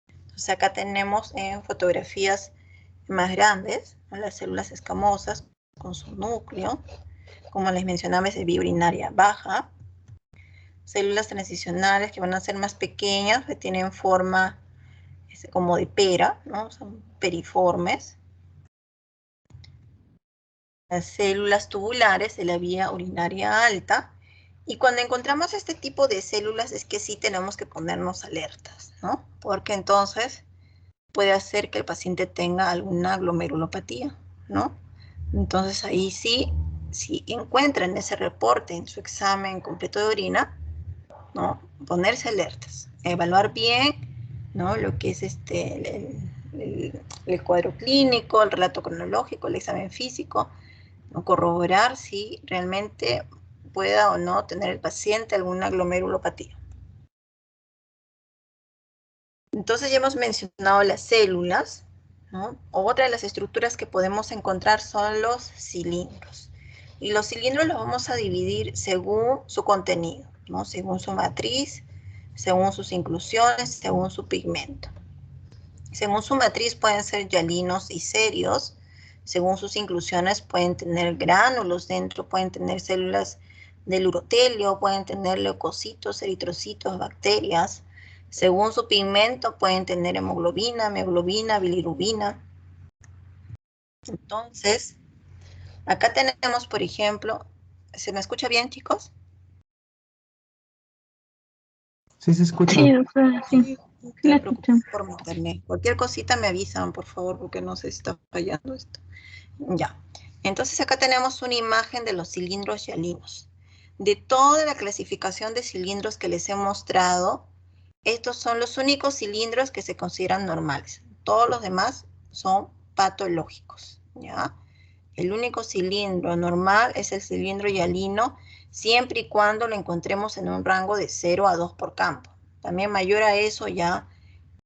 Entonces acá tenemos en fotografías más grandes, ¿no? Las células escamosas con su núcleo, como les mencionaba, es de vía urinaria baja. células transicionales que van a ser más pequeñas, que tienen forma como de pera, ¿no? Son periformes. Las células tubulares de la vía urinaria alta. Y cuando encontramos este tipo de células es que sí tenemos que ponernos alertas, ¿no? Porque entonces puede hacer que el paciente tenga alguna glomerulopatía, ¿no? Entonces ahí sí, si encuentran ese reporte en su examen completo de orina, ¿no? Ponerse alertas, evaluar bien, ¿no? Lo que es el cuadro clínico, el relato cronológico, el examen físico, ¿no? Corroborar si realmente pueda o no tener el paciente alguna glomerulopatía. Entonces ya hemos mencionado las células, ¿no? Otra de las estructuras que podemos encontrar son los cilindros. Y los cilindros los vamos a dividir según su contenido, ¿no? Según su matriz, según sus inclusiones, según su pigmento. Según su matriz pueden ser hialinos y serios. Según sus inclusiones pueden tener gránulos dentro, pueden tener células del urotelio, pueden tener leucocitos, eritrocitos, bacterias. Según su pigmento pueden tener hemoglobina, mioglobina, bilirrubina. Entonces, acá tenemos, por ejemplo, ¿se me escucha bien, chicos?
Sí, se escucha.
Sí, doctora, sí.
No
La
te preocupes
escuchamos.
por mi internet. Cualquier cosita me avisan, por favor, porque no sé si está fallando esto. Ya. Entonces acá tenemos una imagen de los cilindros hialinos. De toda la clasificación de cilindros que les he mostrado, estos son los únicos cilindros que se consideran normales. Todos los demás son patológicos, ¿ya? El único cilindro normal es el cilindro hialino, siempre y cuando lo encontremos en un rango de 0 a 2 por campo. También mayor a eso ya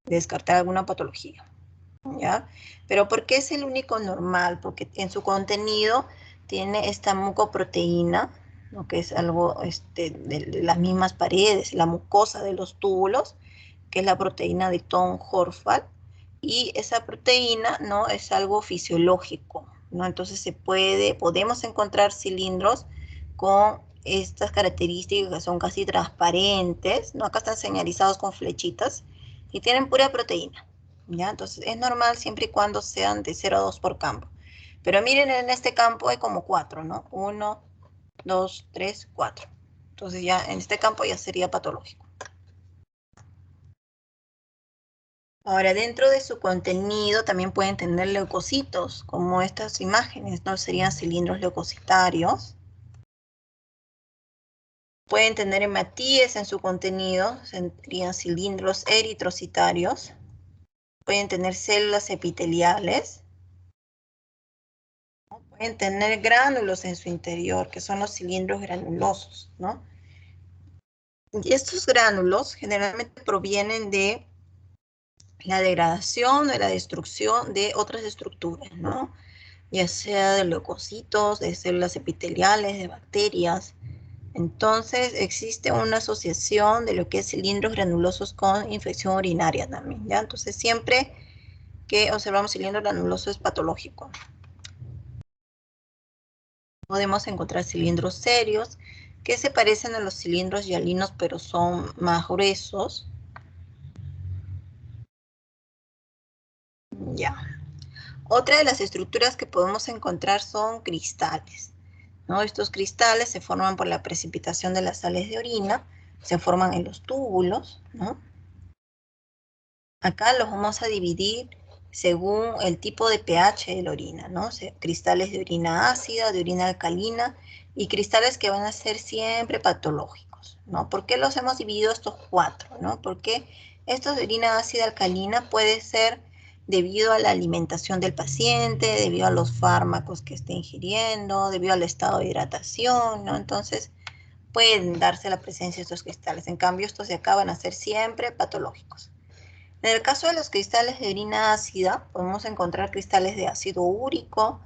descartar alguna patología, ¿ya? Pero ¿por qué es el único normal? Porque en su contenido tiene esta mucoproteína, ¿no? Que es algo de las mismas paredes, la mucosa de los túbulos, que es la proteína de Thom-Horvath, y esa proteína, ¿no? Es algo fisiológico, ¿no? Entonces podemos encontrar cilindros con estas características que son casi transparentes, ¿no? Acá están señalizados con flechitas y tienen pura proteína, ¿ya? Entonces es normal siempre y cuando sean de 0 a 2 por campo. Pero miren, en este campo hay como 4, ¿no? 1, 2, 3, 4. Entonces ya en este campo ya sería patológico. Ahora, dentro de su contenido también pueden tener leucocitos, como estas imágenes, ¿no? Serían cilindros leucocitarios. Pueden tener hematíes en su contenido, serían cilindros eritrocitarios. Pueden tener células epiteliales. Pueden tener gránulos en su interior, que son los cilindros granulosos, ¿no? Y estos gránulos generalmente provienen de la degradación, de la destrucción de otras estructuras, ¿no? Ya sea de leucocitos, de células epiteliales, de bacterias. Entonces existe una asociación de lo que es cilindros granulosos con infección urinaria también, ¿ya? Entonces siempre que observamos cilindro granuloso es patológico. Podemos encontrar cilindros serios que se parecen a los cilindros hialinos pero son más gruesos. Ya. Otra de las estructuras que podemos encontrar son cristales, ¿no? Estos cristales se forman por la precipitación de las sales de orina, se forman en los túbulos, ¿no? Acá los vamos a dividir según el tipo de pH de la orina, ¿no? O sea, cristales de orina ácida, de orina alcalina y cristales que van a ser siempre patológicos, ¿no? ¿Por qué los hemos dividido estos 4, ¿no? Porque estos de orina ácida alcalina puede ser debido a la alimentación del paciente, debido a los fármacos que esté ingiriendo, debido al estado de hidratación, ¿no? Entonces pueden darse la presencia de estos cristales. En cambio, estos de acá van a ser siempre patológicos. En el caso de los cristales de orina ácida, podemos encontrar cristales de ácido úrico,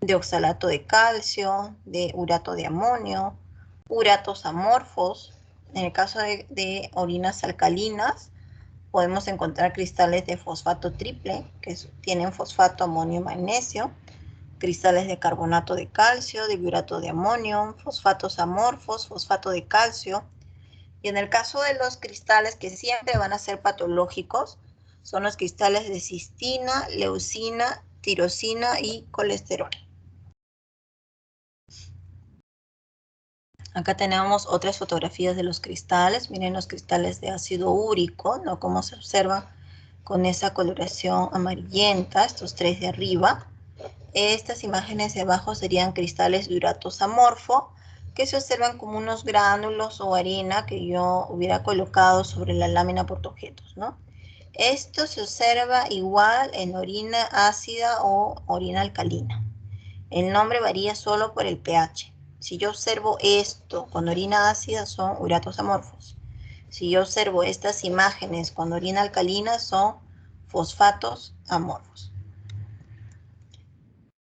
de oxalato de calcio, de urato de amonio, uratos amorfos. En el caso de orinas alcalinas, podemos encontrar cristales de fosfato triple, que tienen fosfato, amonio, magnesio, cristales de carbonato de calcio, de biurato de amonio, fosfatos amorfos, fosfato de calcio, Y en el caso de los cristales que siempre van a ser patológicos, son los cristales de cistina, leucina, tirosina y colesterol. Acá tenemos otras fotografías de los cristales. Miren los cristales de ácido úrico, ¿no? Cómo se observa con esa coloración amarillenta, estos tres de arriba. Estas imágenes de abajo serían cristales de uratos amorfo, que se observan como unos gránulos o harina que yo hubiera colocado sobre la lámina portaobjetos, ¿no? Esto se observa igual en orina ácida o orina alcalina. El nombre varía solo por el pH. Si yo observo esto con orina ácida, son uratos amorfos. Si yo observo estas imágenes con orina alcalina, son fosfatos amorfos.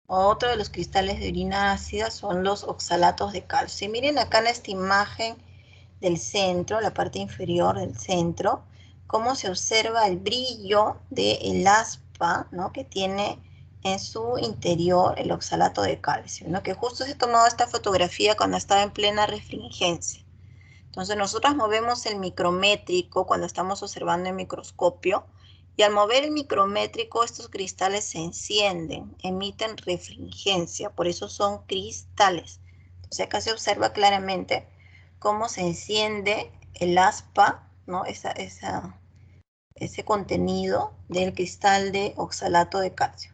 Otro de los cristales de orina ácida son los oxalatos de calcio. Y miren acá en esta imagen del centro, la parte inferior del centro, cómo se observa el brillo del aspa, ¿no? Que tiene en su interior el oxalato de calcio, ¿no? Que justo se tomó esta fotografía cuando estaba en plena refringencia. Entonces nosotros movemos el micrométrico cuando estamos observando en microscopio, y al mover el micrométrico estos cristales se encienden, emiten refringencia, por eso son cristales. Entonces acá se observa claramente cómo se enciende el aspa, ¿no? Ese contenido del cristal de oxalato de calcio.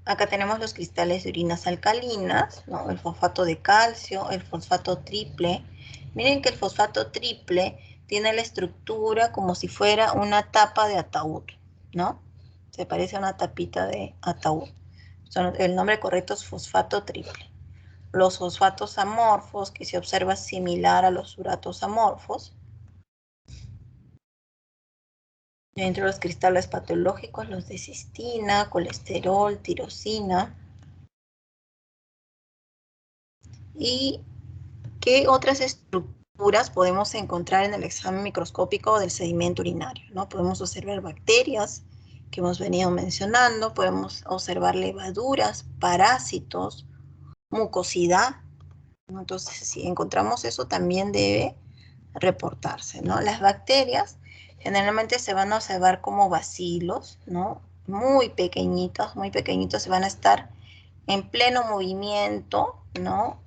Acá tenemos los cristales de orinas alcalinas, ¿no? El fosfato de calcio, el fosfato triple. Miren que el fosfato triple tiene la estructura como si fuera una tapa de ataúd, ¿no? Se parece a una tapita de ataúd. El nombre correcto es fosfato triple. Los fosfatos amorfos, que se observa similar a los uratos amorfos. Dentro de los cristales patológicos, los de cistina, colesterol, tirosina. ¿Y qué otras estructuras podemos encontrar en el examen microscópico del sedimento urinario, ¿no? Podemos observar bacterias, que hemos venido mencionando, podemos observar levaduras, parásitos, mucosidad, ¿no? Entonces, si encontramos eso, también debe reportarse, ¿no? Las bacterias generalmente se van a observar como bacilos, ¿no? Muy pequeñitos, se van a estar en pleno movimiento, ¿no?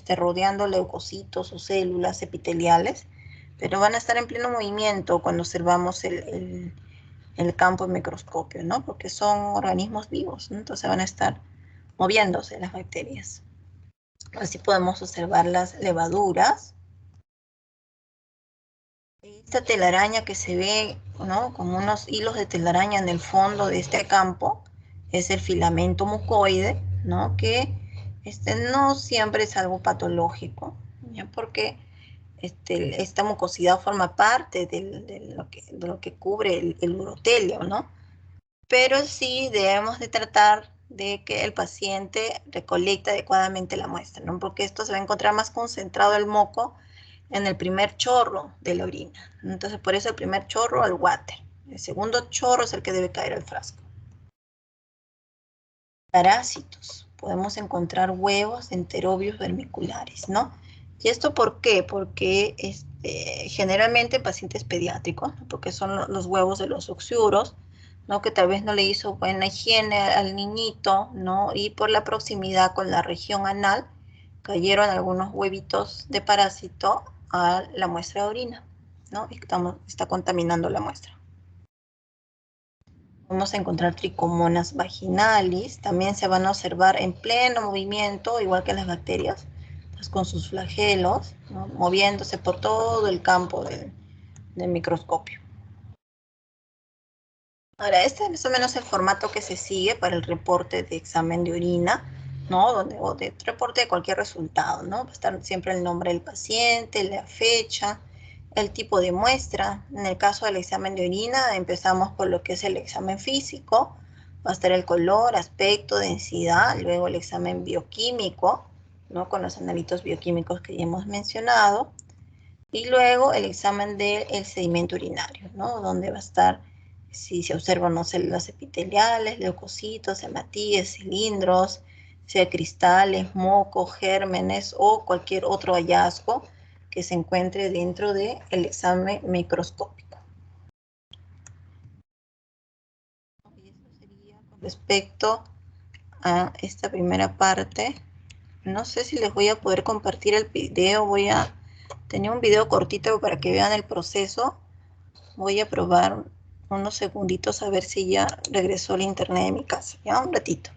Rodeando leucocitos o células epiteliales, pero van a estar en pleno movimiento cuando observamos el campo en microscopio, ¿no? Porque son organismos vivos, ¿no? Entonces van a estar moviéndose las bacterias. Así podemos observar las levaduras. Esta telaraña que se ve, ¿no? Como unos hilos de telaraña en el fondo de este campo, es el filamento mucoide, ¿no? Que no siempre es algo patológico, ¿ya? Porque esta mucosidad forma parte de lo que cubre el urotelio, ¿no? Pero sí debemos de tratar de que el paciente recolecte adecuadamente la muestra, ¿no? Porque esto se va a encontrar más concentrado el moco en el primer chorro de la orina. Entonces, por eso el primer chorro al water. El segundo chorro es el que debe caer al frasco. Parásitos. Podemos encontrar huevos de enterobios vermiculares, ¿no? ¿Y esto por qué? Porque generalmente en pacientes pediátricos, ¿no? Porque son los huevos de los oxiuros, ¿no? Que tal vez no le hizo buena higiene al niñito, ¿no? Y por la proximidad con la región anal, cayeron algunos huevitos de parásito a la muestra de orina, ¿no? Y está contaminando la muestra. Vamos a encontrar tricomonas vaginalis, también se van a observar en pleno movimiento, igual que las bacterias, pues con sus flagelos, ¿no? Moviéndose por todo el campo del microscopio. Ahora, este es más o menos el formato que se sigue para el reporte de examen de orina, ¿no? O de reporte de cualquier resultado, ¿no? Va a estar siempre el nombre del paciente, la fecha, el tipo de muestra. En el caso del examen de orina, empezamos por lo que es el examen físico. Va a estar el color, aspecto, densidad, luego el examen bioquímico, ¿no? Con los analitos bioquímicos que ya hemos mencionado. Y luego el examen del sedimento urinario, ¿no? Donde va a estar si se observan no células epiteliales, leucocitos, hematíes, cilindros, sea cristales, moco, gérmenes o cualquier otro hallazgo que se encuentre dentro del examen microscópico. Y eso sería con respecto a esta primera parte. No sé si les voy a poder compartir el video. Tenía un video cortito para que vean el proceso. Voy a probar unos segunditos a ver si ya regresó el internet de mi casa. Ya, un ratito.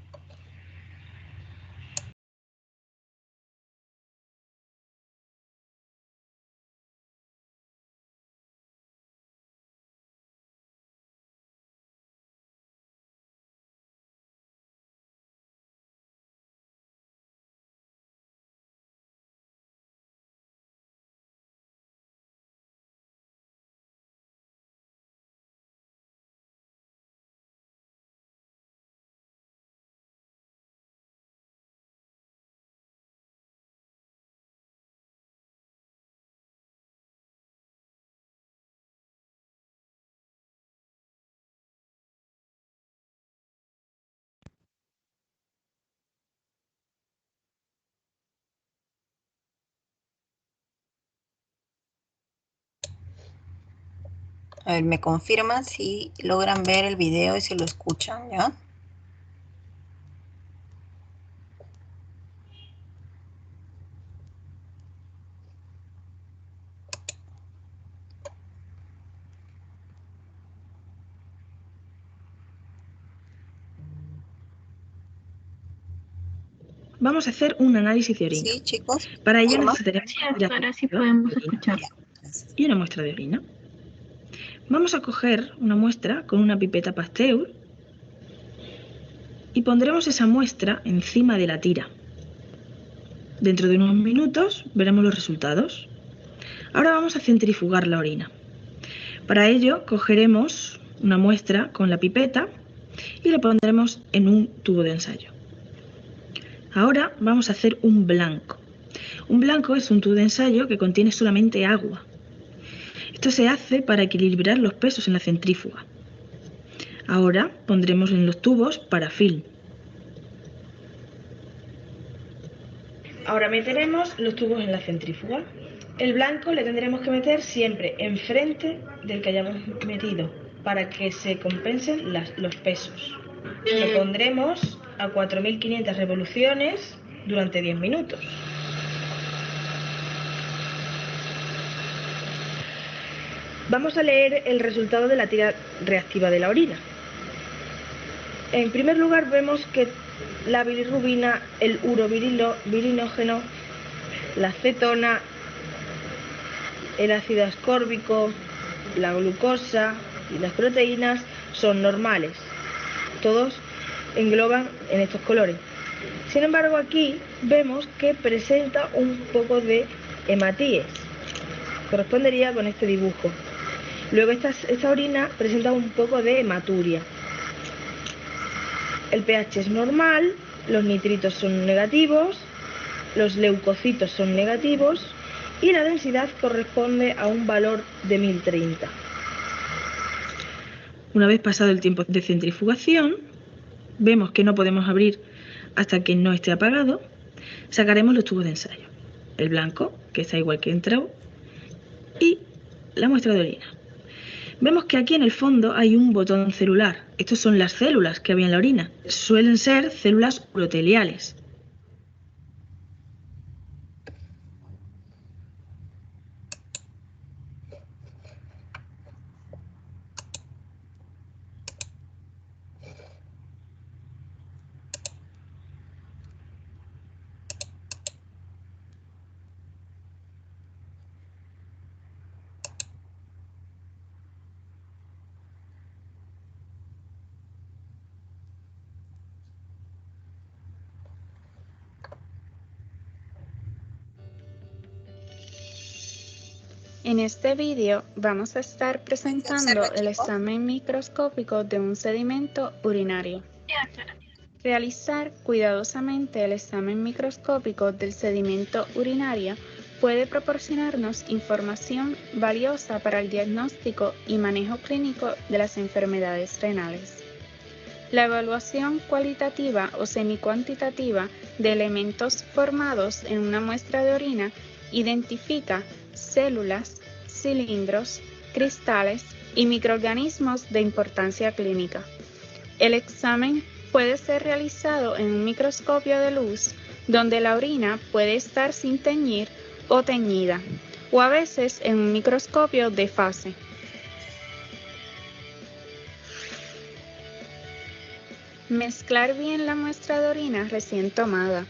A ver, me confirman si logran ver el video y si lo escuchan, ¿ya?
Vamos a hacer un análisis de orina.
Sí, chicos.
Para ello necesitaremos
Sí, doctora, sí podemos escuchar.
y una muestra de orina. Vamos a coger una muestra con una pipeta Pasteur y pondremos esa muestra encima de la tira. Dentro de unos minutos veremos los resultados. Ahora vamos a centrifugar la orina. Para ello cogeremos una muestra con la pipeta y la pondremos en un tubo de ensayo. Ahora vamos a hacer un blanco. Un blanco es un tubo de ensayo que contiene solamente agua. Esto se hace para equilibrar los pesos en la centrífuga. Ahora pondremos en los tubos parafilm. Ahora meteremos los tubos en la centrífuga. El blanco le tendremos que meter siempre enfrente del que hayamos metido para que se compensen los pesos. Lo pondremos a 4.500 revoluciones durante 10 minutos. Vamos a leer el resultado de la tira reactiva de la orina. En primer lugar vemos que la bilirrubina, el urobirinógeno, la cetona, el ácido ascórbico, la glucosa y las proteínas son normales. Todos engloban en estos colores. Sin embargo, aquí vemos que presenta un poco de hematíes. Correspondería con este dibujo. Luego esta orina presenta un poco de hematuria. El pH es normal, los nitritos son negativos, los leucocitos son negativos y la densidad corresponde a un valor de 1030. Una vez pasado el tiempo de centrifugación, vemos que no podemos abrir hasta que no esté apagado. Sacaremos los tubos de ensayo. El blanco, que está igual que entró, y la muestra de orina. Vemos que aquí en el fondo hay un botón celular. Estas son las células que había en la orina. Suelen ser células uroteliales.
En este vídeo vamos a estar presentando el examen microscópico de un sedimento urinario. Realizar cuidadosamente el examen microscópico del sedimento urinario puede proporcionarnos información valiosa para el diagnóstico y manejo clínico de las enfermedades renales. La evaluación cualitativa o semicuantitativa de elementos formados en una muestra de orina identifica células, cilindros, cristales y microorganismos de importancia clínica. El examen puede ser realizado en un microscopio de luz donde la orina puede estar sin teñir o teñida, o a veces en un microscopio de fase. Mezclar bien la muestra de orina recién tomada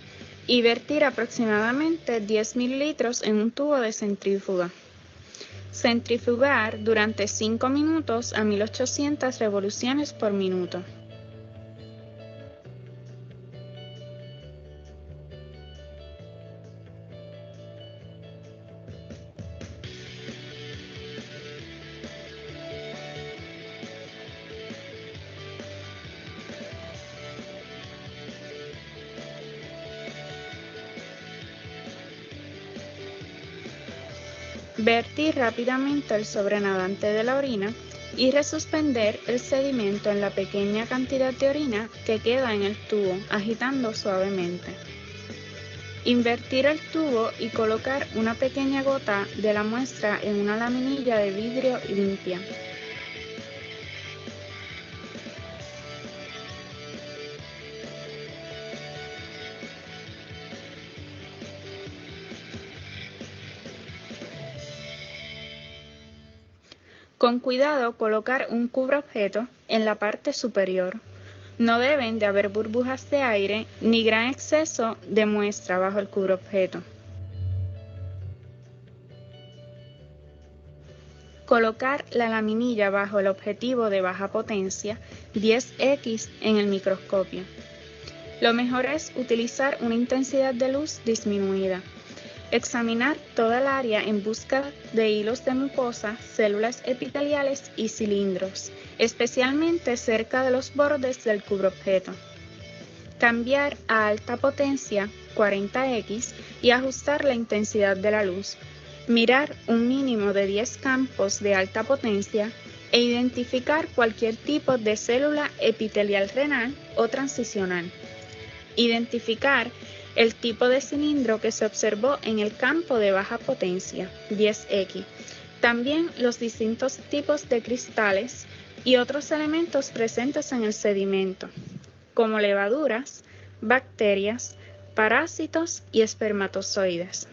y vertir aproximadamente 10 mililitros en un tubo de centrífuga. Centrifugar durante 5 minutos a 1800 revoluciones por minuto. Vertir rápidamente el sobrenadante de la orina y resuspender el sedimento en la pequeña cantidad de orina que queda en el tubo, agitando suavemente. Invertir el tubo y colocar una pequeña gota de la muestra en una laminilla de vidrio limpia. Con cuidado colocar un cubreobjeto en la parte superior. No deben de haber burbujas de aire ni gran exceso de muestra bajo el cubreobjeto. Colocar la laminilla bajo el objetivo de baja potencia 10x en el microscopio. Lo mejor es utilizar una intensidad de luz disminuida. Examinar toda el área en busca de hilos de mucosa, células epiteliales y cilindros, especialmente cerca de los bordes del cubreobjeto. Cambiar a alta potencia 40x y ajustar la intensidad de la luz. Mirar un mínimo de 10 campos de alta potencia e identificar cualquier tipo de célula epitelial renal o transicional. Identificar el tipo de cilindro que se observó en el campo de baja potencia, 10x. También los distintos tipos de cristales y otros elementos presentes en el sedimento, como levaduras, bacterias, parásitos y espermatozoides.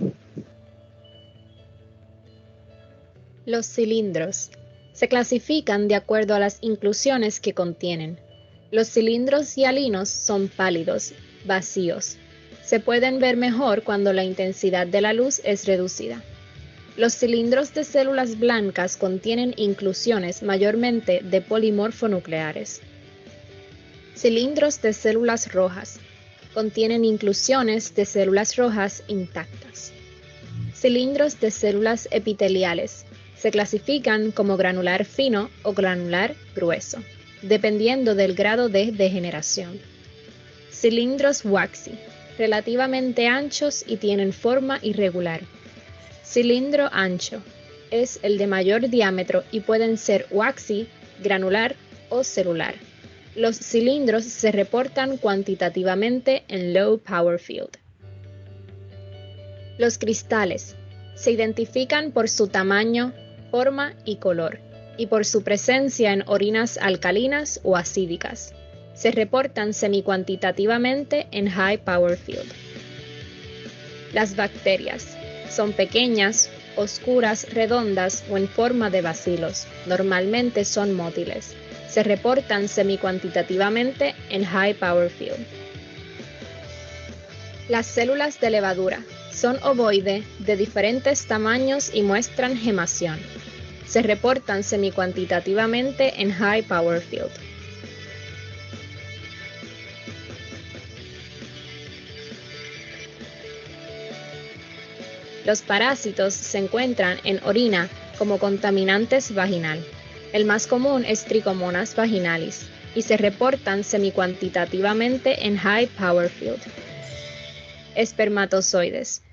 Los cilindros se clasifican de acuerdo a las inclusiones que contienen. Los cilindros hialinos son pálidos, vacíos. Se pueden ver mejor cuando la intensidad de la luz es reducida. Los cilindros de células blancas contienen inclusiones mayormente de polimorfonucleares. Cilindros de células rojas contienen inclusiones de células rojas intactas. Cilindros de células epiteliales se clasifican como granular fino o granular grueso, dependiendo del grado de degeneración. Cilindros waxy relativamente anchos y tienen forma irregular. Cilindro ancho es el de mayor diámetro y pueden ser waxy, granular o celular. Los cilindros se reportan cuantitativamente en low power field. Los cristales se identifican por su tamaño, forma y color, y por su presencia en orinas alcalinas o acídicas. Se reportan semicuantitativamente en high power field. Las bacterias son pequeñas, oscuras, redondas o en forma de bacilos. Normalmente son mótiles. Se reportan semicuantitativamente en high power field. Las células de levadura son ovoide de diferentes tamaños y muestran gemación. Se reportan semicuantitativamente en high power field. Los parásitos se encuentran en orina como contaminantes vaginal. El más común es Trichomonas vaginalis y se reportan semicuantitativamente en high power field. Espermatozoides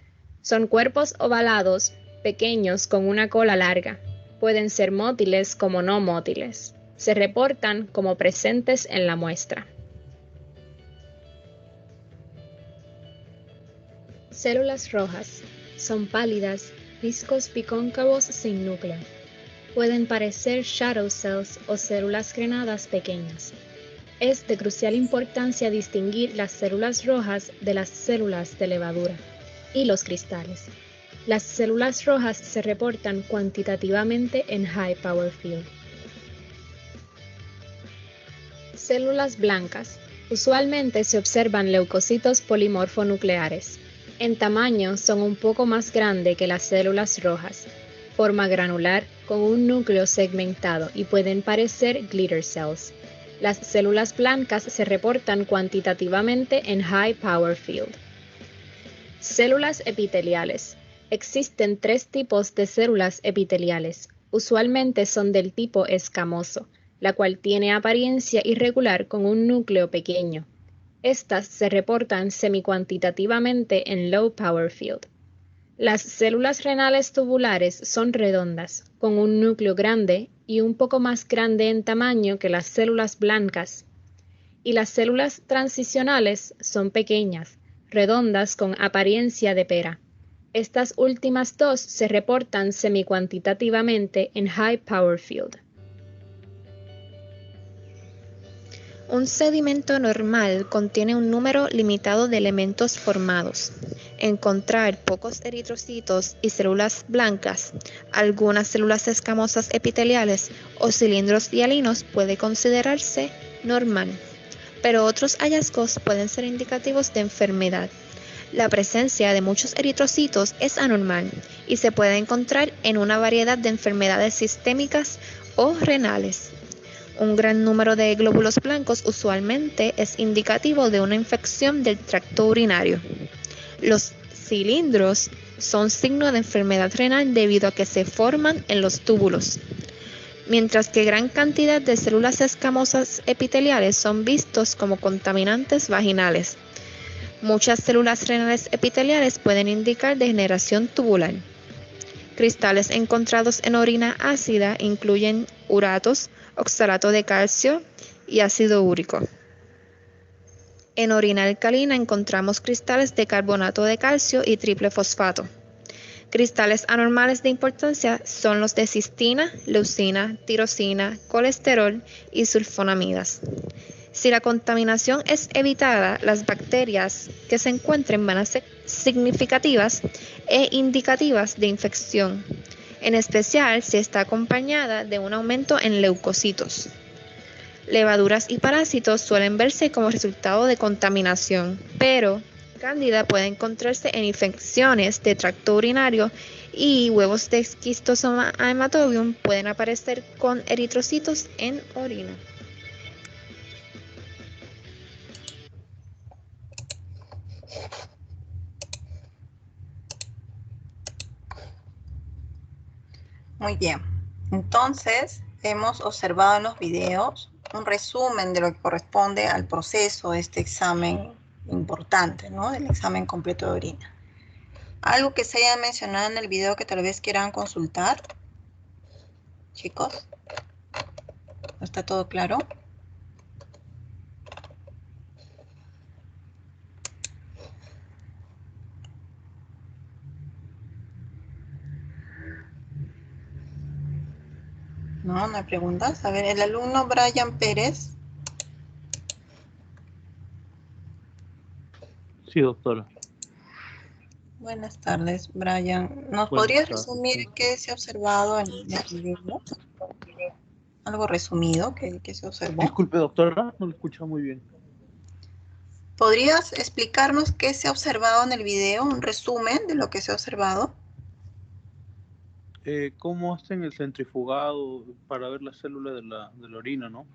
son cuerpos ovalados, pequeños con una cola larga. Pueden ser mótiles como no mótiles. Se reportan como presentes en la muestra. Células rojas son pálidas, discos bicóncavos sin núcleo. Pueden parecer shadow cells o células grenadas pequeñas. Es de crucial importancia distinguir las células rojas de las células de levadura y los cristales. Las células rojas se reportan cuantitativamente en high power field. Células blancas. Usualmente se observan leucocitos polimorfonucleares. En tamaño son un poco más grandes que las células rojas, forma granular con un núcleo segmentado y pueden parecer glitter cells. Las células blancas se reportan cuantitativamente en high power field. Células epiteliales. Existen 3 tipos de células epiteliales. Usualmente son del tipo escamoso, la cual tiene apariencia irregular con un núcleo pequeño. Estas se reportan semicuantitativamente en low power field. Las células renales tubulares son redondas, con un núcleo grande y un poco más grande en tamaño que las células blancas. Y las células transicionales son pequeñas, redondas con apariencia de pera. Estas últimas 2 se reportan semicuantitativamente en high power field.
Un sedimento normal contiene un número limitado de elementos formados. Encontrar pocos eritrocitos y células blancas, algunas células escamosas epiteliales o cilindros hialinos puede considerarse normal, pero otros hallazgos pueden ser indicativos de enfermedad. La presencia de muchos eritrocitos es anormal y se puede encontrar en una variedad de enfermedades sistémicas o renales. Un gran número de glóbulos blancos usualmente es indicativo de una infección del tracto urinario. Los cilindros son signo de enfermedad renal debido a que se forman en los túbulos, mientras que gran cantidad de células escamosas epiteliales son vistos como contaminantes vaginales. Muchas células renales epiteliales pueden indicar degeneración tubular. Cristales encontrados en orina ácida incluyen uratos, oxalato de calcio y ácido úrico. En orina alcalina encontramos cristales de carbonato de calcio y triple fosfato. Cristales anormales de importancia son los de cistina, leucina, tirosina, colesterol y sulfonamidas. Si la contaminación es evitada, las bacterias que se encuentren van a ser significativas e indicativas de infección, en especial si está acompañada de un aumento en leucocitos. Levaduras y parásitos suelen verse como resultado de contaminación, pero cándida puede encontrarse en infecciones de tracto urinario y huevos de Schistosoma haematobium pueden aparecer con eritrocitos en orina.
Muy bien. Entonces, hemos observado en los videos un resumen de lo que corresponde al proceso de este examen importante, ¿no? Del examen completo de orina. ¿Algo que se haya mencionado en el video que tal vez quieran consultar? Chicos, ¿no está todo claro? No, no hay preguntas. A ver, el alumno Brian Pérez.
Sí, doctora.
Buenas tardes, Brian. ¿Nos
Buenas
podrías
tardes.
resumir qué se ha observado en el video? Algo resumido que se observó.
Disculpe, doctora, no lo escucho muy bien.
¿Podrías explicarnos qué se ha observado en el video? Un resumen de lo que se ha observado.
¿Cómo hacen el centrifugado para ver las células de la orina, no?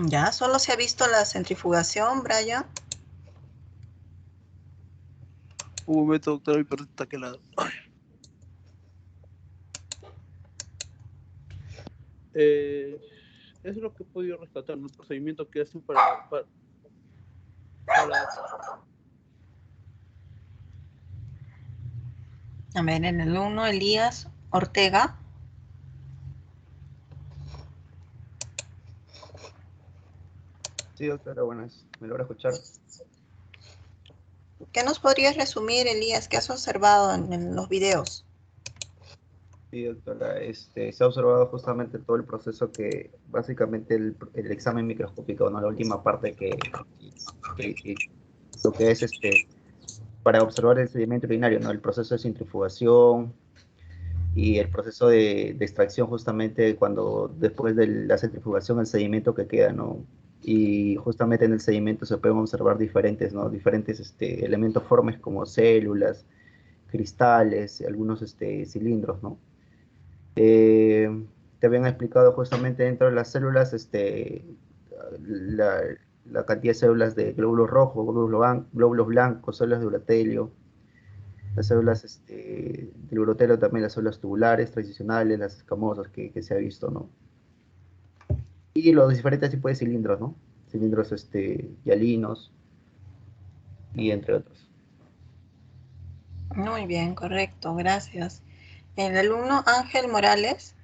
Ya, solo se ha visto la centrifugación, Brian.
Un momento, doctora, mi perrito está aquel lado. Eso es lo que he podido rescatar, el procedimiento que hacen para
A ver, en el 1, Elías Ortega.
Sí, doctora, buenas. ¿Me logra escuchar?
¿Qué nos podrías resumir, Elías, qué has observado en los videos?
Sí, doctora, se ha observado justamente todo el proceso que, básicamente el examen microscópico, ¿no? La última parte que lo que es para observar el sedimento urinario, ¿no? El proceso de centrifugación y el proceso de extracción justamente después de la centrifugación, el sedimento que queda, ¿no? Y justamente en el sedimento se pueden observar diferentes, ¿no? Diferentes elementos formes como células, cristales, algunos cilindros, ¿no? Te habían explicado justamente dentro de las células la, la cantidad de células de glóbulos rojos, glóbulos blancos, células de urotelio, las células del urotelio también, las células tubulares tradicionales, las escamosas que se ha visto, ¿no? Y los diferentes tipos de cilindros, ¿no? Cilindros hialinos y entre otros.
Muy bien, correcto, gracias. El alumno Ángel Morales.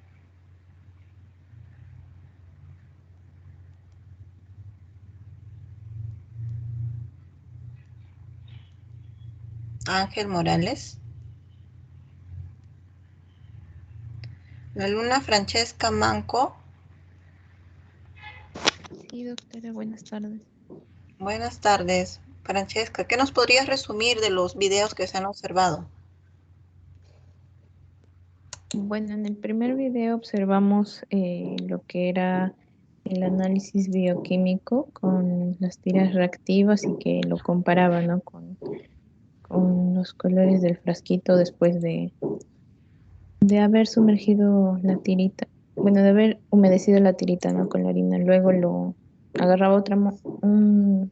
Ángel Morales. La alumna Francesca Manco.
Sí, doctora, buenas tardes.
Buenas tardes, Francesca. ¿Qué nos podrías resumir de los videos que se han observado?
Bueno, en el primer video observamos lo que era el análisis bioquímico con las tiras reactivas y que lo comparaba, ¿no? con los colores del frasquito después de haber sumergido la tirita, bueno, de haber humedecido la tirita, ¿no? Con la harina. Luego lo agarraba con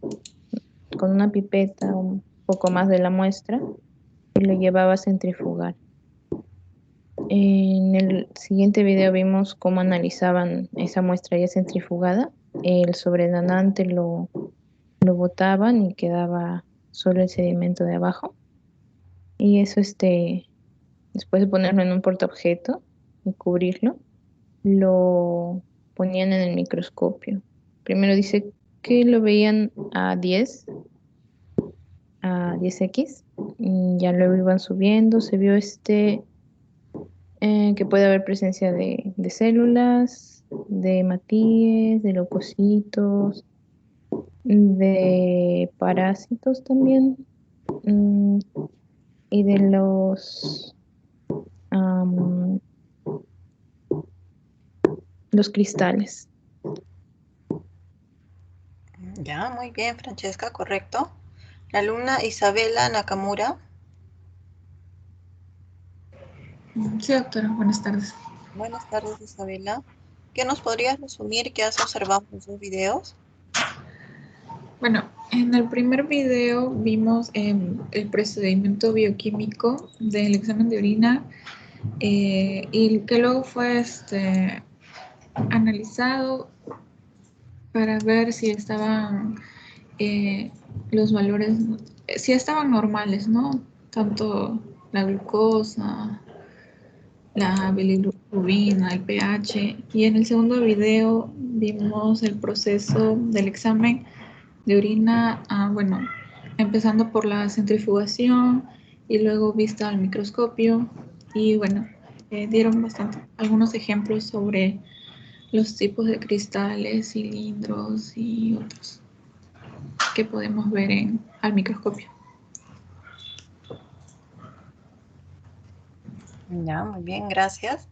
una pipeta un poco más de la muestra y lo llevaba a centrifugar. En el siguiente video vimos cómo analizaban esa muestra ya centrifugada. El sobredanante lo botaban y quedaba solo el sedimento de abajo. Y eso, después de ponerlo en un portaobjeto y cubrirlo, lo ponían en el microscopio. Primero dice que lo veían a 10x, y ya luego iban subiendo, se vio que puede haber presencia de células, de hematíes, de leucocitos, de parásitos también, y de los cristales.
Ya, muy bien, Francesca, correcto. La alumna Isabela Nakamura.
Sí, doctora, buenas tardes.
Buenas tardes, Isabela. ¿Qué nos podrías resumir qué has observado en sus videos?
Bueno, en el primer video vimos el procedimiento bioquímico del examen de orina y que luego fue analizado para ver si estaban los valores, si estaban normales, ¿no? Tanto la glucosa, la bilirrubina, el pH. Y en el segundo video vimos el proceso del examen de orina, bueno, empezando por la centrifugación y luego vista al microscopio. Y bueno, dieron algunos ejemplos sobre los tipos de cristales, cilindros y otros que podemos ver al microscopio.
Ya, muy bien, gracias.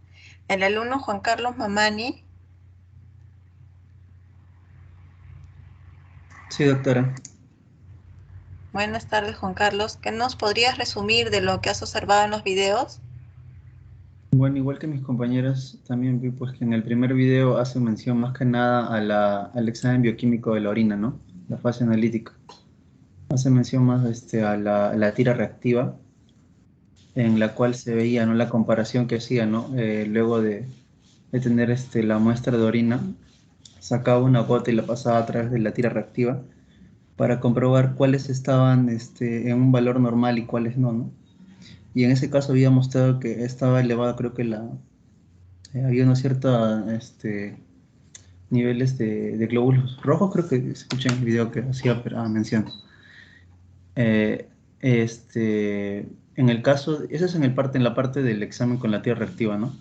El alumno Juan Carlos Mamani.
Sí, doctora.
Buenas tardes, Juan Carlos. ¿Qué nos podrías resumir de lo que has observado en los videos?
Bueno, igual que mis compañeros, también vi pues que en el primer video hace mención más que nada al examen bioquímico de la orina, ¿no? La fase analítica. Hace mención más a la tira reactiva, en la cual se veía, ¿no? La comparación que hacía, ¿no? Luego de tener la muestra de orina, sacaba una gota y la pasaba a través de la tira reactiva para comprobar cuáles estaban en un valor normal y cuáles no, ¿no? Y en ese caso había mostrado que estaba elevada, creo que había una cierta niveles de glóbulos rojos, creo que escuché en el video que hacía mención. En el caso, eso es en la parte del examen con la tira reactiva, ¿no?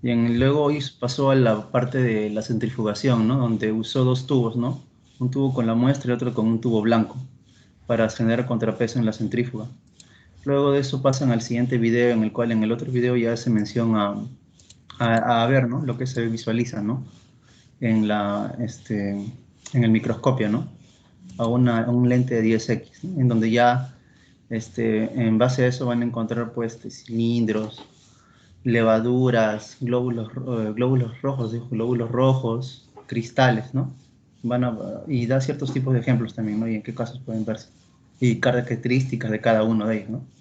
Luego pasó a la parte de la centrifugación, ¿no? Donde usó dos tubos, ¿no? Un tubo con la muestra y otro con un tubo blanco para generar contrapeso en la centrífuga. Luego de eso pasan al siguiente video, en el cual en el otro video ya se menciona a ver, ¿no? Lo que se visualiza, ¿no? En el microscopio, ¿no? A un lente de 10X, ¿no? En donde ya, en base a eso van a encontrar, pues, cilindros, levaduras, glóbulos rojos, cristales, ¿no? Y da ciertos tipos de ejemplos también, ¿no? Y en qué casos pueden verse. Y características de cada uno de ellos, ¿no?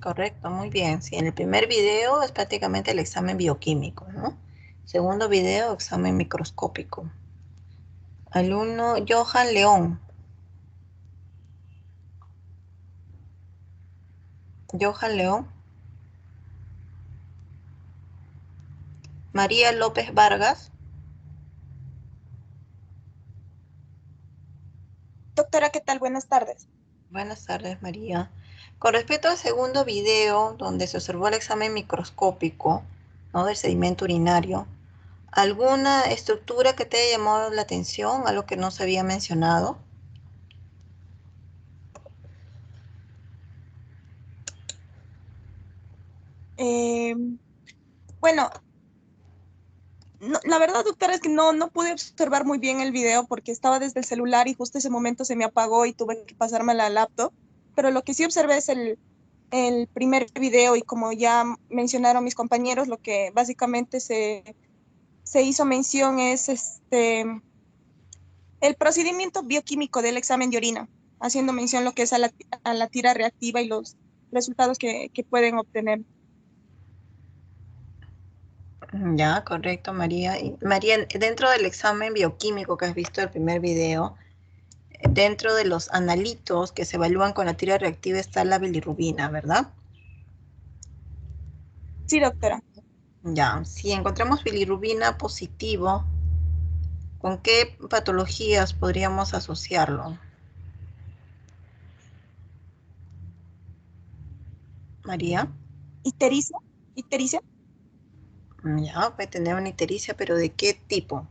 Correcto, muy bien. Sí, en el primer video es prácticamente el examen bioquímico, ¿no? Segundo video, examen microscópico. Alumno Johan León. Johan León. María López Vargas.
Doctora, ¿qué tal? Buenas tardes.
Buenas tardes, María. Con respecto al segundo video, donde se observó el examen microscópico, ¿no? Del sedimento urinario, ¿alguna estructura que te haya llamado la atención, algo que no se había mencionado?
Bueno, la verdad, doctora, es que no pude observar muy bien el video porque estaba desde el celular y justo ese momento se me apagó y tuve que pasarme a la laptop. Pero lo que sí observé es el primer video y como ya mencionaron mis compañeros, lo que básicamente se hizo mención es el procedimiento bioquímico del examen de orina, haciendo mención lo que es a la tira reactiva y los resultados que pueden obtener.
Ya, correcto, María. Y, María, dentro del examen bioquímico que has visto el primer video, dentro de los analitos que se evalúan con la tira reactiva está la bilirrubina, ¿verdad?
Sí, doctora.
Ya, si encontramos bilirrubina positivo, ¿con qué patologías podríamos asociarlo? María.
¿Ictericia?
Ya, puede tener una ictericia, pero ¿de qué tipo?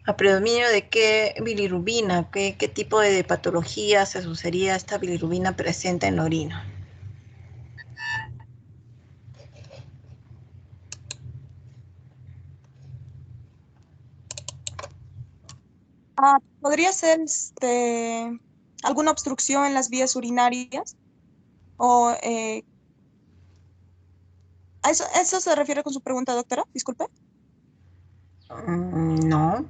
¿A predominio de qué bilirrubina? ¿Qué tipo de patología se asociaría a esta bilirrubina presente en la orina?
¿Podría ser alguna obstrucción en las vías urinarias? ¿O ¿a eso se refiere con su pregunta, doctora? Disculpe.
No.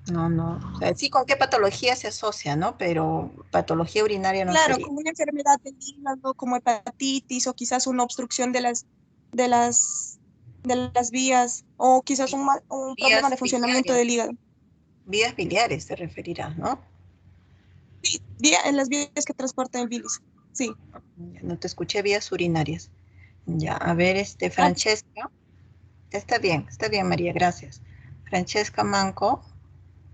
O sea, sí, ¿con qué patología se asocia, no? Pero patología urinaria no
Claro,
sería.
como una enfermedad del hígado, como hepatitis, o quizás una obstrucción de las vías, o quizás un problema de funcionamiento del hígado.
Vías biliares te referirás, ¿no?
Sí, en las vías que transportan el bilis. Sí.
No te escuché, vías urinarias. Ya, a ver, Francesca. Está bien, María, gracias. Francesca Manco.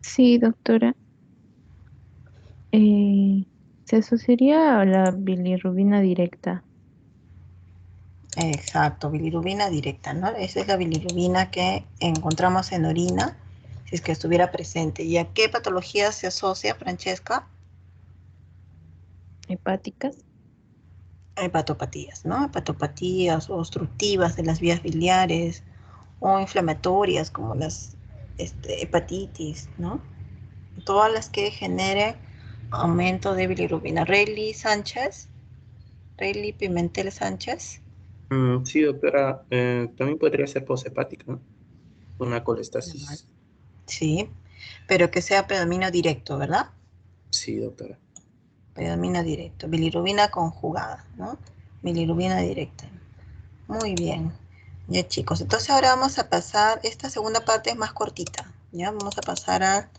Sí, doctora. Se asociaría a la bilirrubina directa.
Exacto, bilirrubina directa, ¿no? Esa es la bilirrubina que encontramos en orina, si es que estuviera presente. ¿Y a qué patología se asocia, Francesca?
Hepáticas.
Hepatopatías, ¿no? Hepatopatías obstructivas de las vías biliares o inflamatorias como las hepatitis, ¿no? Todas las que generen aumento de bilirrubina. Rayleigh Pimentel Sánchez.
Sí, doctora, también podría ser poshepática, ¿no? Una colestasis.
Sí, pero que sea predominio directo, ¿verdad?
Sí, doctora.
Predominio directo. Bilirrubina conjugada, ¿no? Bilirrubina directa. Muy bien. Ya, chicos, entonces ahora vamos a pasar, esta segunda parte es más cortita, ¿ya? Vamos a pasar a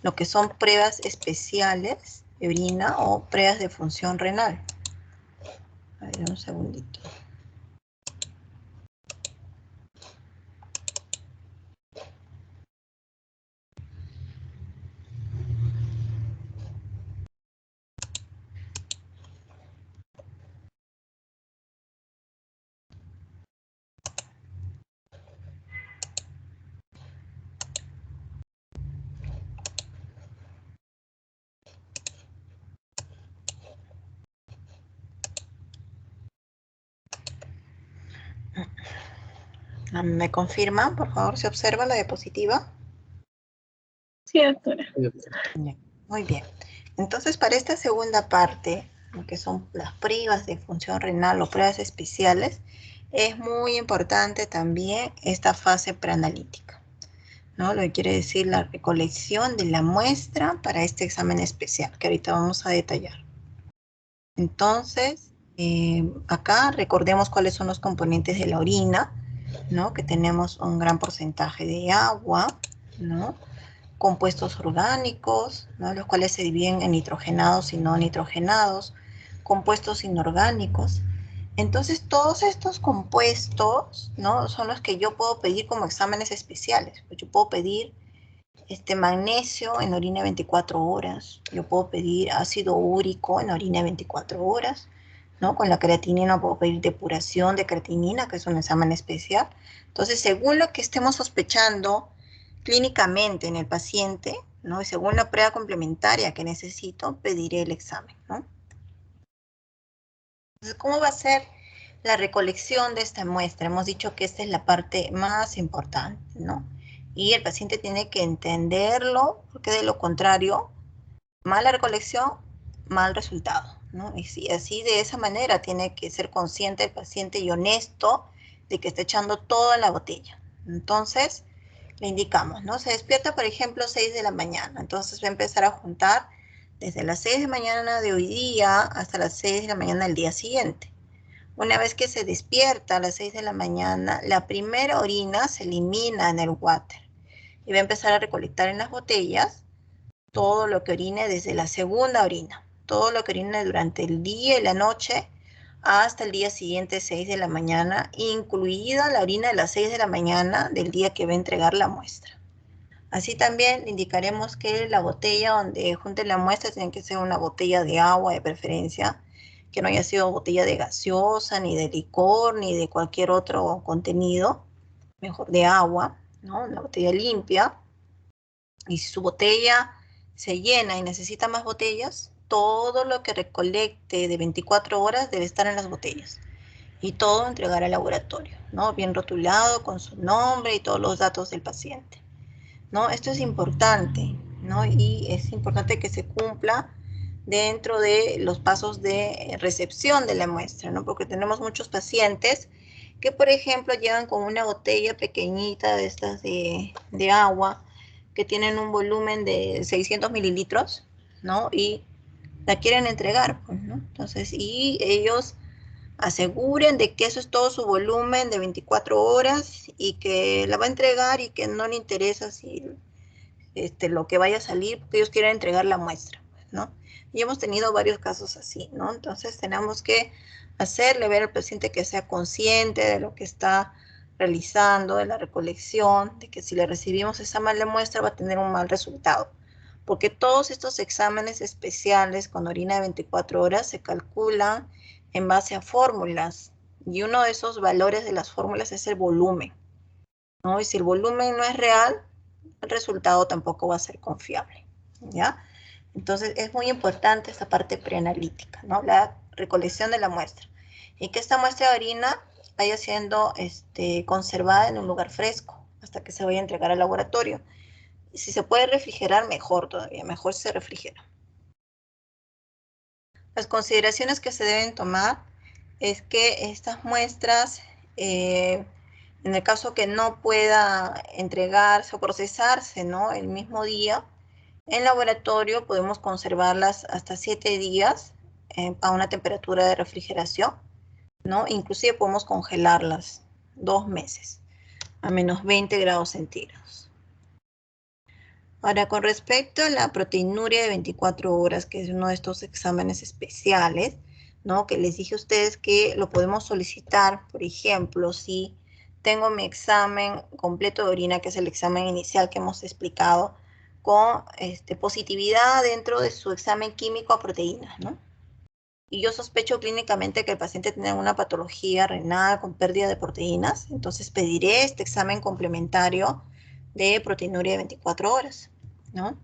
lo que son pruebas especiales de orina o pruebas de función renal. A ver, un segundito. ¿Me confirman, por favor, se observa la diapositiva?
Sí, doctora.
Muy bien. Entonces, para esta segunda parte, lo que son las pruebas de función renal o pruebas especiales, es muy importante también esta fase preanalítica, ¿no? Lo que quiere decir la recolección de la muestra para este examen especial, que ahorita vamos a detallar. Entonces, acá recordemos cuáles son los componentes de la orina, ¿no? Que tenemos un gran porcentaje de agua, ¿no? Compuestos orgánicos, ¿no? Los cuales se dividen en nitrogenados y no nitrogenados, compuestos inorgánicos. Entonces, todos estos compuestos, ¿no? Son los que yo puedo pedir como exámenes especiales. Pues yo puedo pedir magnesio en orina 24 horas, yo puedo pedir ácido úrico en orina 24 horas, ¿no? Con la creatinina puedo pedir depuración de creatinina, que es un examen especial. Entonces, según lo que estemos sospechando clínicamente en el paciente, ¿no? Y según la prueba complementaria que necesito, pediré el examen, ¿no? Entonces, ¿cómo va a ser la recolección de esta muestra? Hemos dicho que esta es la parte más importante, ¿no? Y el paciente tiene que entenderlo, porque de lo contrario, mala recolección, mal resultado, ¿no? Y si así de esa manera tiene que ser consciente el paciente y honesto de que está echando todo en la botella. Entonces, le indicamos, ¿no? Se despierta, por ejemplo, 6 de la mañana. Entonces va a empezar a juntar desde las 6 de la mañana de hoy día hasta las 6 de la mañana del día siguiente. Una vez que se despierta a las 6 de la mañana, la primera orina se elimina en el water y va a empezar a recolectar en las botellas todo lo que orine desde la segunda orina, todo lo que orine durante el día y la noche hasta el día siguiente, 6 de la mañana, incluida la orina de las 6 de la mañana del día que va a entregar la muestra. Así también indicaremos que la botella donde junte la muestra tiene que ser una botella de agua de preferencia, que no haya sido botella de gaseosa, ni de licor, ni de cualquier otro contenido, mejor de agua, ¿no? Una botella limpia. Y si su botella se llena y necesita más botellas, todo lo que recolecte de 24 horas debe estar en las botellas. Y todo entregar al laboratorio, ¿no? Bien rotulado con su nombre y todos los datos del paciente, ¿no? Esto es importante, ¿no? Y es importante que se cumpla dentro de los pasos de recepción de la muestra, ¿no? Porque tenemos muchos pacientes que, por ejemplo, llegan con una botella pequeñita de estas de agua que tienen un volumen de 600 mililitros, ¿no? Y la quieren entregar, pues, ¿no? Entonces, y ellos aseguren de que eso es todo su volumen de 24 horas y que la va a entregar y que no le interesa si lo que vaya a salir, porque ellos quieren entregar la muestra, ¿no? Y hemos tenido varios casos así, ¿no? Entonces tenemos que hacerle ver al paciente que sea consciente de lo que está realizando, de la recolección, de que si le recibimos esa mala muestra va a tener un mal resultado. Porque todos estos exámenes especiales con orina de 24 horas se calculan en base a fórmulas. Y uno de esos valores de las fórmulas es el volumen, ¿no? Y si el volumen no es real, el resultado tampoco va a ser confiable, ¿ya? Entonces es muy importante esta parte preanalítica, ¿no? La recolección de la muestra. Y que esta muestra de orina vaya siendo conservada en un lugar fresco hasta que se vaya a entregar al laboratorio. Y si se puede refrigerar, mejor todavía, mejor si se refrigera. Las consideraciones que se deben tomar es que estas muestras, en el caso que no pueda entregarse o procesarse, ¿no? El mismo día, en laboratorio podemos conservarlas hasta 7 días a una temperatura de refrigeración, ¿no? Inclusive podemos congelarlas 2 meses a menos 20 grados centígrados. Ahora, con respecto a la proteinuria de 24 horas, que es uno de estos exámenes especiales, ¿no? Que les dije a ustedes que lo podemos solicitar, por ejemplo, si tengo mi examen completo de orina, que es el examen inicial que hemos explicado, con positividad dentro de su examen químico a proteínas, ¿no? Y yo sospecho clínicamente que el paciente tiene una patología renal con pérdida de proteínas, entonces pediré este examen complementario de proteinuria de 24 horas, ¿no?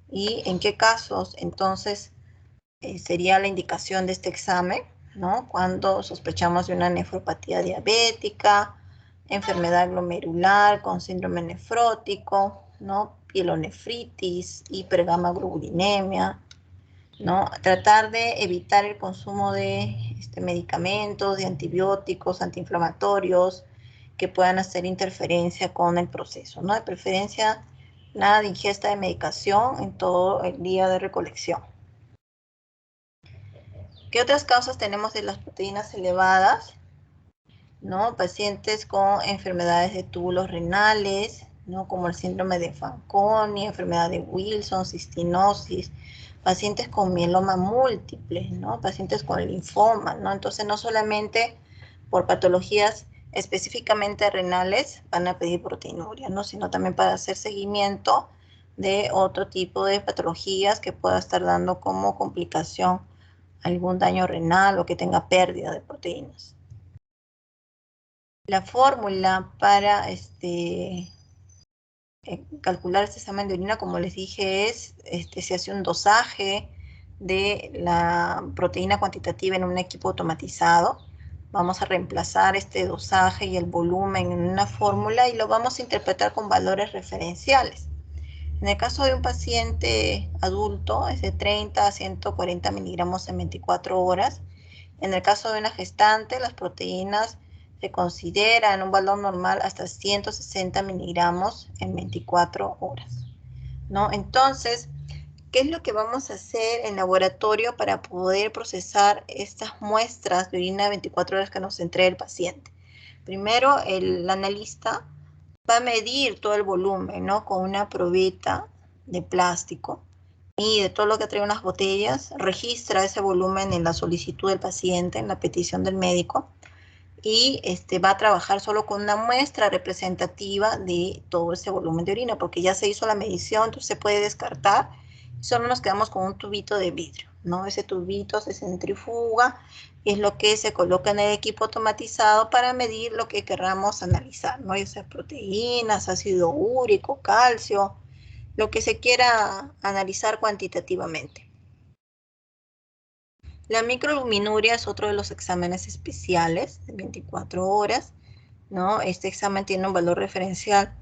Y en qué casos, entonces, sería la indicación de este examen, ¿no? Cuando sospechamos de una nefropatía diabética, enfermedad glomerular con síndrome nefrótico, ¿no? Pielonefritis, hipergamaglobulinemia, ¿no? Tratar de evitar el consumo de medicamentos, de antibióticos, antiinflamatorios que puedan hacer interferencia con el proceso, ¿no? De preferencia, nada de ingesta de medicación en todo el día de recolección. ¿Qué otras causas tenemos de las proteínas elevadas? ¿No? Pacientes con enfermedades de túbulos renales, ¿no? Como el síndrome de Fanconi, enfermedad de Wilson, cistinosis, pacientes con mieloma múltiple, ¿no? Pacientes con linfoma, ¿no? Entonces, no solamente por patologías específicamente renales van a pedir proteinuria, ¿no? Sino también para hacer seguimiento de otro tipo de patologías que pueda estar dando como complicación algún daño renal o que tenga pérdida de proteínas. La fórmula para calcular este examen de orina, como les dije, es, se hace un dosaje de la proteína cuantitativa en un equipo automatizado. Vamos a reemplazar este dosaje y el volumen en una fórmula y lo vamos a interpretar con valores referenciales. En el caso de un paciente adulto, es de 30 a 140 miligramos en 24 horas. En el caso de una gestante, las proteínas se consideran un valor normal hasta 160 miligramos en 24 horas, ¿no? Entonces, ¿qué es lo que vamos a hacer en laboratorio para poder procesar estas muestras de orina de 24 horas que nos entregue el paciente? Primero, el analista va a medir todo el volumen, ¿no? Con una probeta de plástico y de todo lo que trae unas botellas, registra ese volumen en la solicitud del paciente, en la petición del médico, y va a trabajar solo con una muestra representativa de todo ese volumen de orina, porque ya se hizo la medición, entonces se puede descartar, solo nos quedamos con un tubito de vidrio, ¿no? Ese tubito se centrifuga, y es lo que se coloca en el equipo automatizado para medir lo que queramos analizar, ¿no? Ya sea proteínas, ácido úrico, calcio, lo que se quiera analizar cuantitativamente. La microalbuminuria es otro de los exámenes especiales de 24 horas, ¿no? Este examen tiene un valor referencial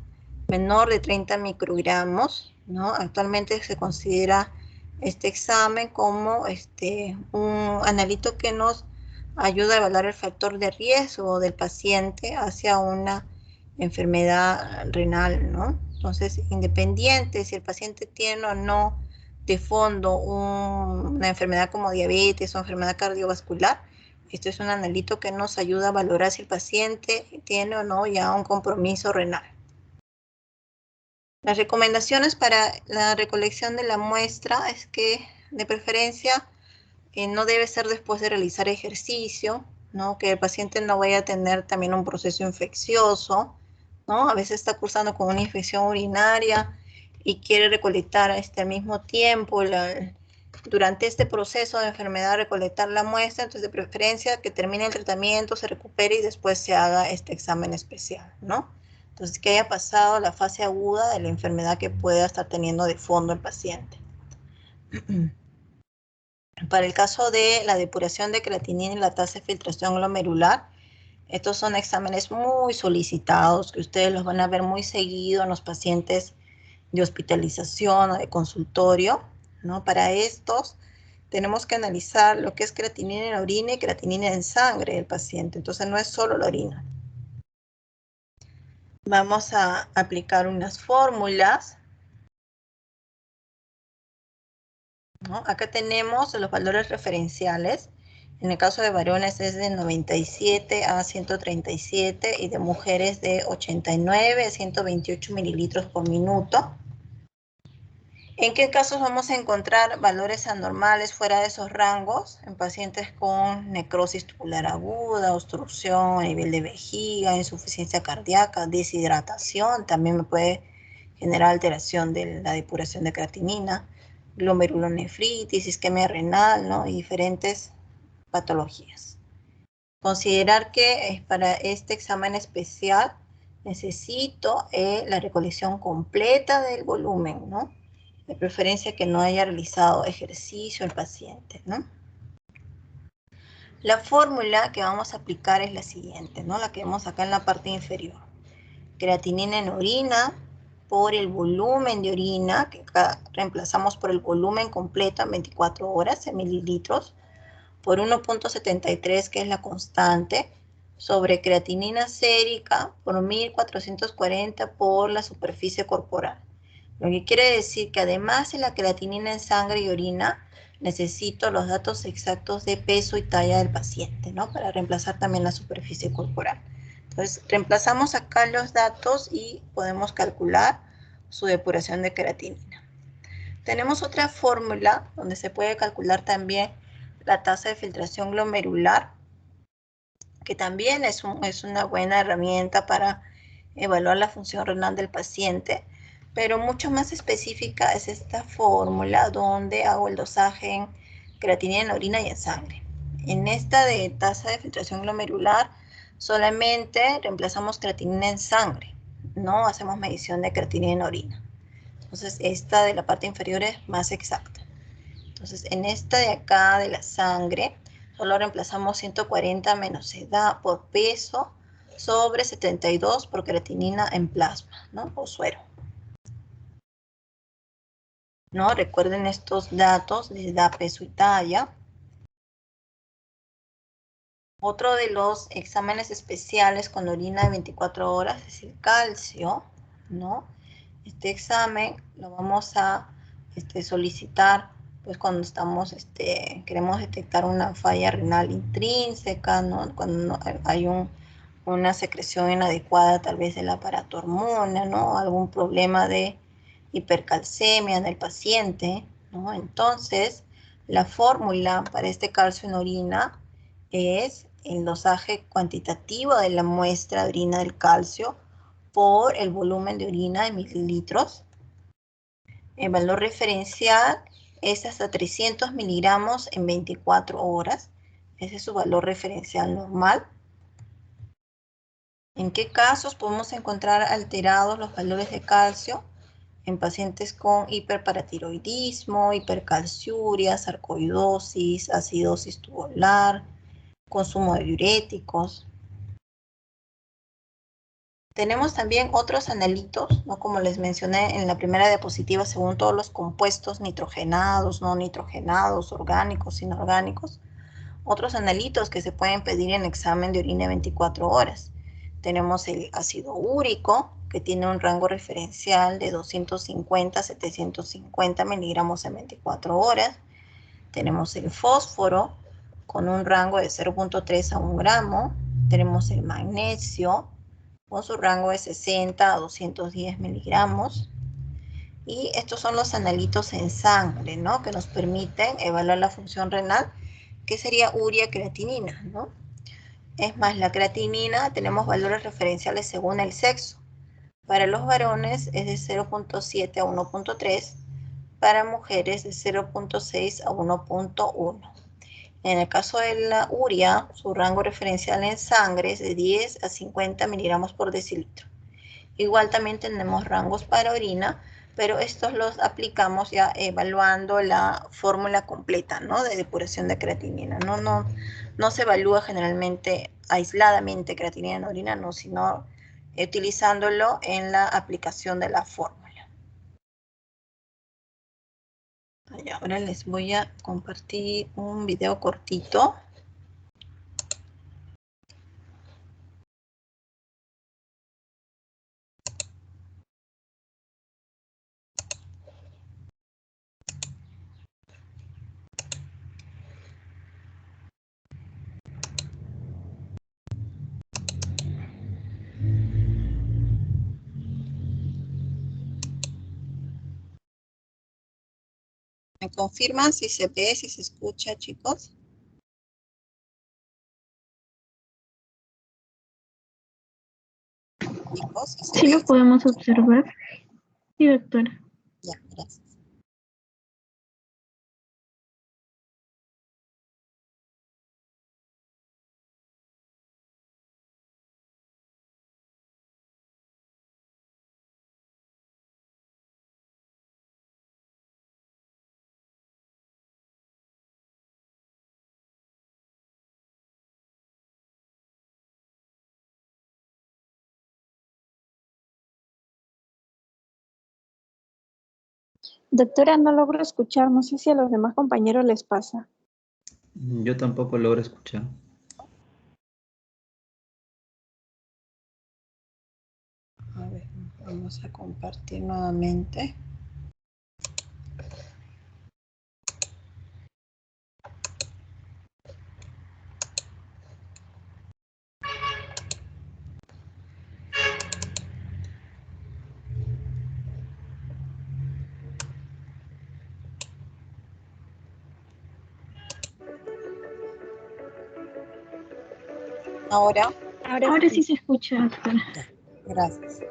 menor de 30 microgramos, ¿no? Actualmente se considera este examen como un analito que nos ayuda a evaluar el factor de riesgo del paciente hacia una enfermedad renal, ¿no? Entonces, independiente si el paciente tiene o no de fondo una enfermedad como diabetes o enfermedad cardiovascular, esto es un analito que nos ayuda a valorar si el paciente tiene o no ya un compromiso renal. Las recomendaciones para la recolección de la muestra es que, de preferencia, no debe ser después de realizar ejercicio, ¿no? Que el paciente no vaya a tener también un proceso infeccioso, ¿no? A veces está cursando con una infección urinaria y quiere recolectar al mismo tiempo, durante este proceso de enfermedad, recolectar la muestra. Entonces, de preferencia, que termine el tratamiento, se recupere y después se haga este examen especial, ¿no? Entonces, que haya pasado la fase aguda de la enfermedad que pueda estar teniendo de fondo el paciente. Para el caso de la depuración de creatinina y la tasa de filtración glomerular, estos son exámenes muy solicitados, que ustedes los van a ver muy seguido en los pacientes de hospitalización o de consultorio, ¿no? Para estos tenemos que analizar lo que es creatinina en la orina y creatinina en sangre del paciente. Entonces no es solo la orina. Vamos a aplicar unas fórmulas, ¿no? Acá tenemos los valores referenciales. En el caso de varones es de 97 a 137 y de mujeres de 89 a 128 mililitros por minuto. ¿En qué casos vamos a encontrar valores anormales fuera de esos rangos? En pacientes con necrosis tubular aguda, obstrucción a nivel de vejiga, insuficiencia cardíaca, deshidratación, también me puede generar alteración de la depuración de creatinina, glomerulonefritis, isquemia renal, ¿no? Y diferentes patologías. Considerar que para este examen especial necesito la recolección completa del volumen, ¿no? De preferencia que no haya realizado ejercicio el paciente, ¿no? La fórmula que vamos a aplicar es la siguiente, ¿no? La que vemos acá en la parte inferior. Creatinina en orina por el volumen de orina, que acá reemplazamos por el volumen completo en 24 horas en mililitros, por 1.73, que es la constante, sobre creatinina sérica por 1440 por la superficie corporal. Lo que quiere decir que además de la creatinina en sangre y orina, necesito los datos exactos de peso y talla del paciente, ¿no? Para reemplazar también la superficie corporal. Entonces, reemplazamos acá los datos y podemos calcular su depuración de creatinina. Tenemos otra fórmula donde se puede calcular también la tasa de filtración glomerular, que también es una buena herramienta para evaluar la función renal del paciente, pero mucho más específica es esta fórmula donde hago el dosaje en creatinina en orina y en sangre. En esta de tasa de filtración glomerular solamente reemplazamos creatinina en sangre, no hacemos medición de creatinina en orina. Entonces esta de la parte inferior es más exacta. Entonces en esta de acá de la sangre solo reemplazamos 140 menos edad por peso sobre 72 por creatinina en plasma, ¿no? O suero. ¿No? Recuerden estos datos de edad, peso y talla. Otro de los exámenes especiales con orina de 24 horas es el calcio, ¿no? Este examen lo vamos a solicitar pues cuando queremos detectar una falla renal intrínseca, ¿no? Cuando hay una secreción inadecuada tal vez del aparato hormona, ¿no? Algún problema de hipercalcemia en el paciente, ¿no? Entonces, la fórmula para este calcio en orina es el dosaje cuantitativo de la muestra de orina del calcio por el volumen de orina en mililitros. El valor referencial es hasta 300 miligramos en 24 horas. Ese es su valor referencial normal. ¿En qué casos podemos encontrar alterados los valores de calcio? En pacientes con hiperparatiroidismo, hipercalciuria, sarcoidosis, acidosis tubular, consumo de diuréticos. Tenemos también otros analitos, ¿no? Como les mencioné en la primera diapositiva, según todos los compuestos nitrogenados, no nitrogenados, orgánicos, inorgánicos. Otros analitos que se pueden pedir en examen de orina 24 horas. Tenemos el ácido úrico, que tiene un rango referencial de 250 a 750 miligramos en 24 horas. Tenemos el fósforo, con un rango de 0.3 a 1 gramo. Tenemos el magnesio, con su rango de 60 a 210 miligramos. Y estos son los analitos en sangre, ¿no? Que nos permiten evaluar la función renal, que sería urea creatinina, ¿no? Es más, la creatinina tenemos valores referenciales según el sexo. Para los varones es de 0.7 a 1.3, para mujeres de 0.6 a 1.1. En el caso de la urea, su rango referencial en sangre es de 10 a 50 miligramos por decilitro. Igual también tenemos rangos para orina, pero estos los aplicamos ya evaluando la fórmula completa, ¿no? De depuración de creatinina. No se evalúa generalmente aisladamente creatinina en orina, no, sino utilizándolo en la aplicación de la fórmula. Ahora les voy a compartir un video cortito. ¿Me confirman si se ve, si se escucha, chicos? Chicos, si se
Sí
ve.
lo podemos observar. Sí, doctora.
Ya, gracias.
Doctora, no logro escuchar. No sé si a los demás compañeros les pasa.
Yo tampoco logro escuchar.
A ver, vamos a compartir nuevamente. Ahora.
Ahora sí se escucha, doctora.
Gracias.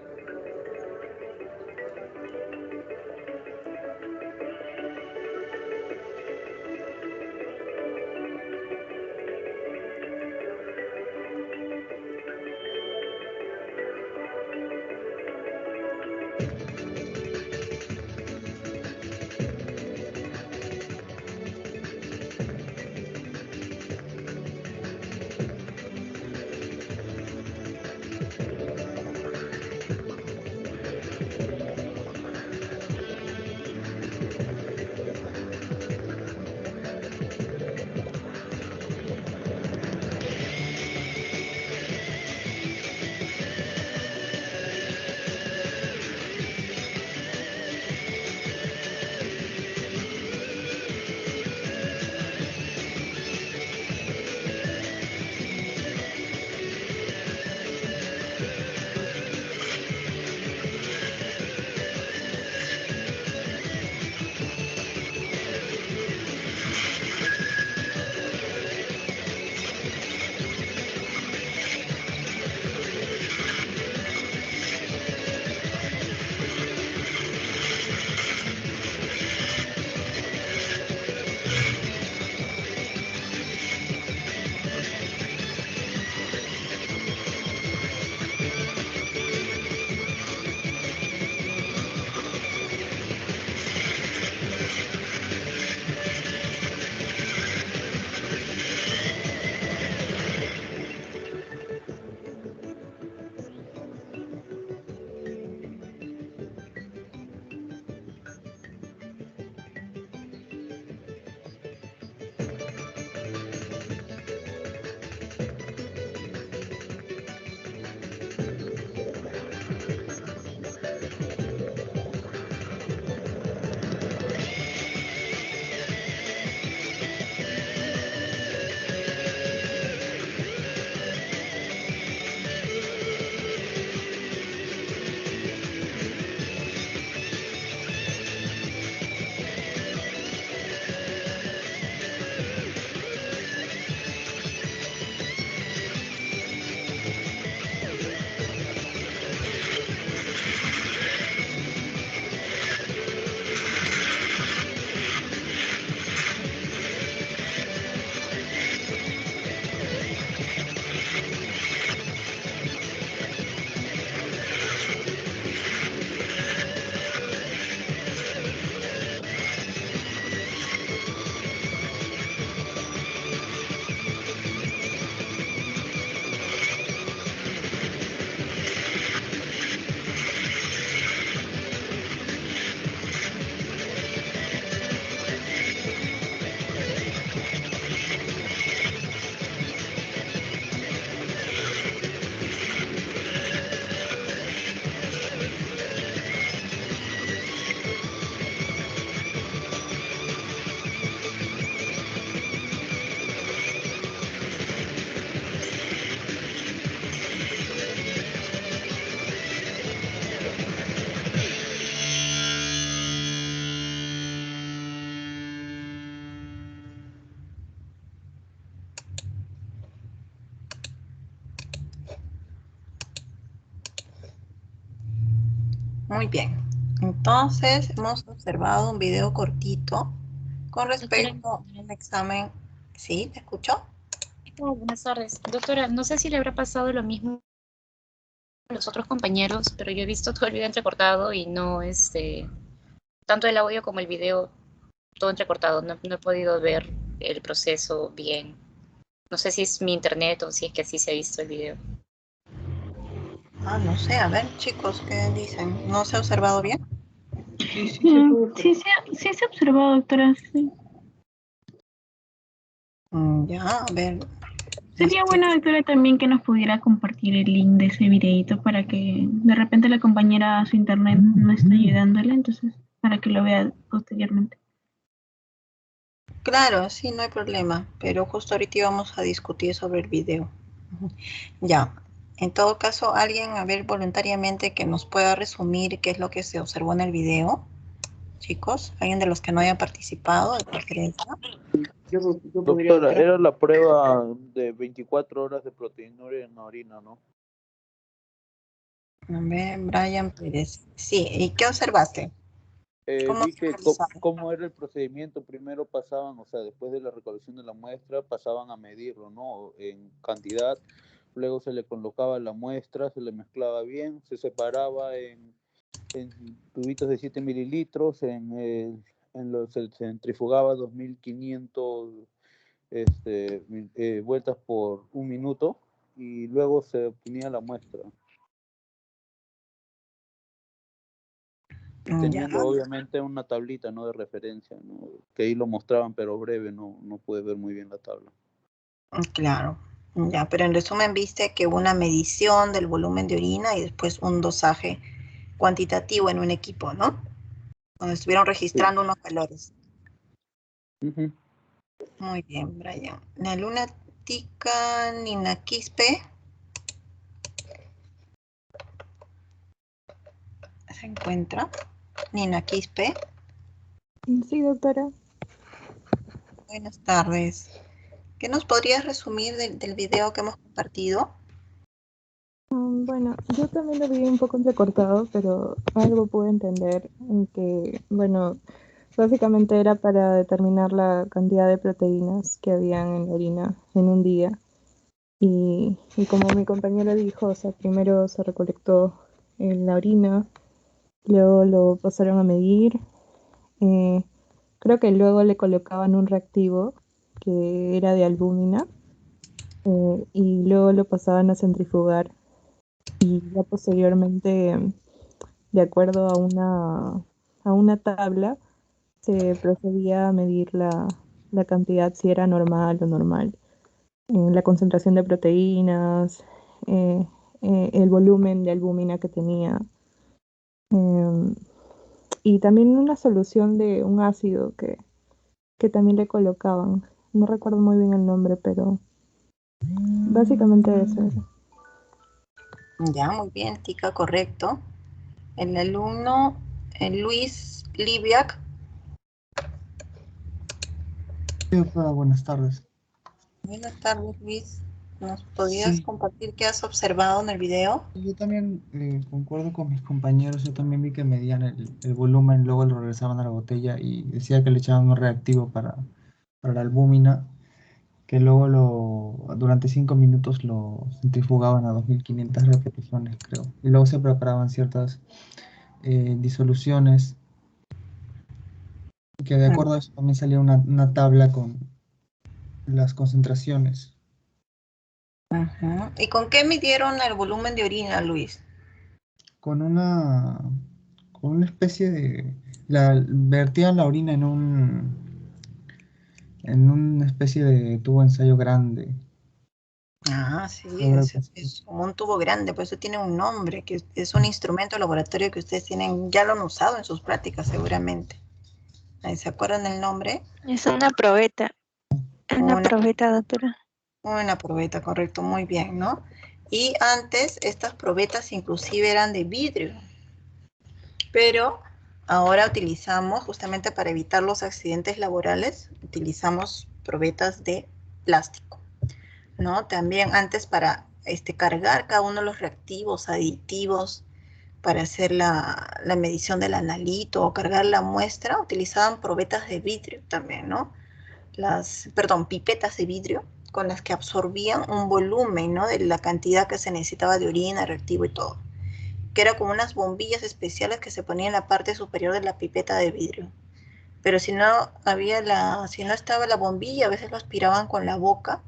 Muy bien. Entonces, hemos observado un video cortito con respecto al examen. ¿Sí? ¿Te escucho?
Buenas tardes. Doctora, no sé si le habrá pasado lo mismo a los otros compañeros, pero yo he visto todo el video entrecortado y no, tanto el audio como el video, todo entrecortado. No he podido ver el proceso bien. No sé si es mi internet o si es que así se ha visto el video.
Ah, no sé. A ver, chicos, ¿qué dicen? ¿No se ha observado bien?
Sí, se ha observado, doctora. Sí.
Ya, a ver.
Sería bueno, doctora, también que nos pudiera compartir el link de ese videito para que de repente la compañera a su internet no está ayudándole, entonces para que lo vea posteriormente.
Claro, sí, no hay problema, pero justo ahorita íbamos a discutir sobre el video. Ya, en todo caso, alguien, a ver, voluntariamente que nos pueda resumir qué es lo que se observó en el video. Chicos, alguien de los que no hayan participado, de preferencia.
Yo podría,
Doctora, era la prueba de 24 horas de proteinuria en la orina, ¿no?
A ver, Brian Pérez. Sí, ¿y qué observaste? ¿Cómo
Vi
se
que
realizaba?
cómo era el procedimiento. Primero pasaban, o sea, después de la recolección de la muestra, pasaban a medirlo, ¿no? En cantidad. Luego se le colocaba la muestra, se le mezclaba bien, se separaba en tubitos de 7 mililitros, se centrifugaba 2500 vueltas por un minuto y luego se obtenía la muestra. Teniendo obviamente una tablita, ¿no?, de referencia, ¿no?, que ahí lo mostraban pero breve, no pude ver muy bien la tabla.
Claro, ya, pero en resumen viste que hubo una medición del volumen de orina y después un dosaje cuantitativo en un equipo, ¿no? Donde estuvieron registrando unos valores. Muy bien, Brian. La lunática Nina Quispe. ¿Se encuentra? Nina Quispe.
Sí, doctora.
Buenas tardes. ¿Qué nos podrías resumir del video que hemos compartido?
Bueno, yo también lo vi un poco entrecortado, pero algo pude entender en que, bueno, básicamente era para determinar la cantidad de proteínas que habían en la orina en un día. Y como mi compañero dijo, o sea, primero se recolectó en la orina, luego lo pasaron a medir. Creo que luego le colocaban un reactivo que era de albúmina y luego lo pasaban a centrifugar. Y ya posteriormente, de acuerdo a una tabla, se procedía a medir la cantidad, si era normal o normal. La concentración de proteínas, el volumen de albúmina que tenía. Y también una solución de un ácido que también le colocaban. No recuerdo muy bien el nombre, pero básicamente eso era.
Ya, muy bien, Tica, correcto. El alumno Luis Liviak.
Sí, doctora, buenas tardes.
Buenas tardes, Luis. ¿Nos podrías compartir qué has observado en el video?
Yo también concuerdo con mis compañeros, yo también vi que medían el volumen, luego lo regresaban a la botella y decía que le echaban un reactivo para la albúmina, que luego durante 5 minutos lo centrifugaban a 2500 repeticiones, creo. Y luego se preparaban ciertas disoluciones, que de acuerdo a eso también salía una tabla con las concentraciones.
¿Y con qué midieron el volumen de orina, Luis?
Con una especie de... vertían la orina en una especie de tubo de ensayo grande.
Ah, sí,
Ahora,
es como un tubo grande, por eso tiene un nombre, que es un instrumento de laboratorio que ustedes tienen, ya lo han usado en sus prácticas seguramente. ¿Se acuerdan del nombre?
Es una probeta. Una probeta, doctora.
Una probeta, correcto, muy bien, ¿no? Y antes estas probetas inclusive eran de vidrio, pero ahora utilizamos, justamente para evitar los accidentes laborales, utilizamos probetas de plástico, ¿no? También antes para cargar cada uno de los reactivos, aditivos, para hacer la medición del analito o cargar la muestra, utilizaban probetas de vidrio también, ¿no? Pipetas de vidrio con las que absorbían un volumen, ¿no?, de la cantidad que se necesitaba de orina, reactivo y todo, que era como unas bombillas especiales que se ponían en la parte superior de la pipeta de vidrio. Pero si no estaba la bombilla, a veces lo aspiraban con la boca,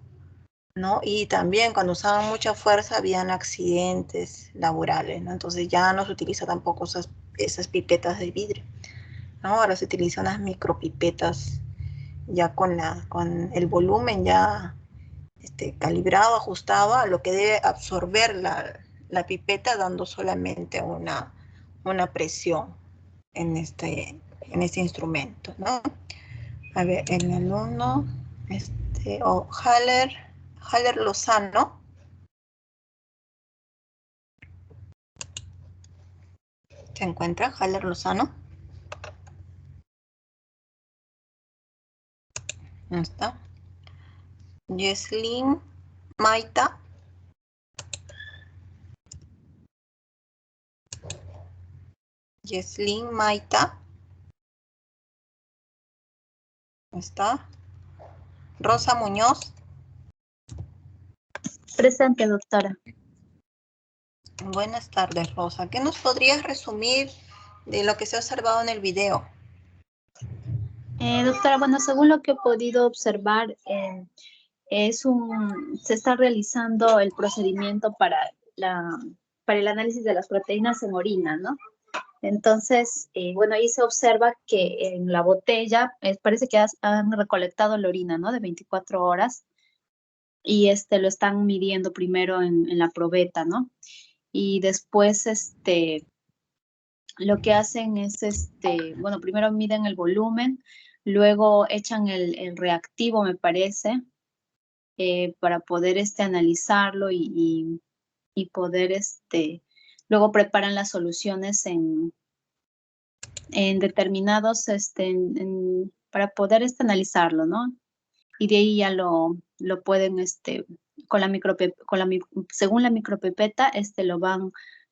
¿no? Y también cuando usaban mucha fuerza habían accidentes laborales, ¿no? Entonces ya no se utiliza tampoco esas pipetas de vidrio. ¿no? Ahora se utilizan unas micropipetas ya con el volumen ya calibrado, ajustado a lo que debe absorber la pipeta, dando solamente una presión en este instrumento, ¿no? A ver, el alumno, Haller Lozano. ¿Se encuentra Haller Lozano? ¿No está? Yeslin Maita. Yeslin Maita. ¿No está? Rosa Muñoz.
Presente, doctora.
Buenas tardes, Rosa. ¿Qué nos podrías resumir de lo que se ha observado en el video?
Doctora, bueno, según lo que he podido observar, se está realizando el procedimiento para el análisis de las proteínas en orina, ¿no? Entonces, bueno, ahí se observa que en la botella parece que han recolectado la orina, ¿no? De 24 horas y lo están midiendo primero en la probeta, ¿no? Y después, lo que hacen es, bueno, primero miden el volumen, luego echan el reactivo, me parece, para poder analizarlo y poder, luego preparan las soluciones en determinados, para poder analizarlo, ¿no? Y de ahí ya lo pueden, según la micropipeta,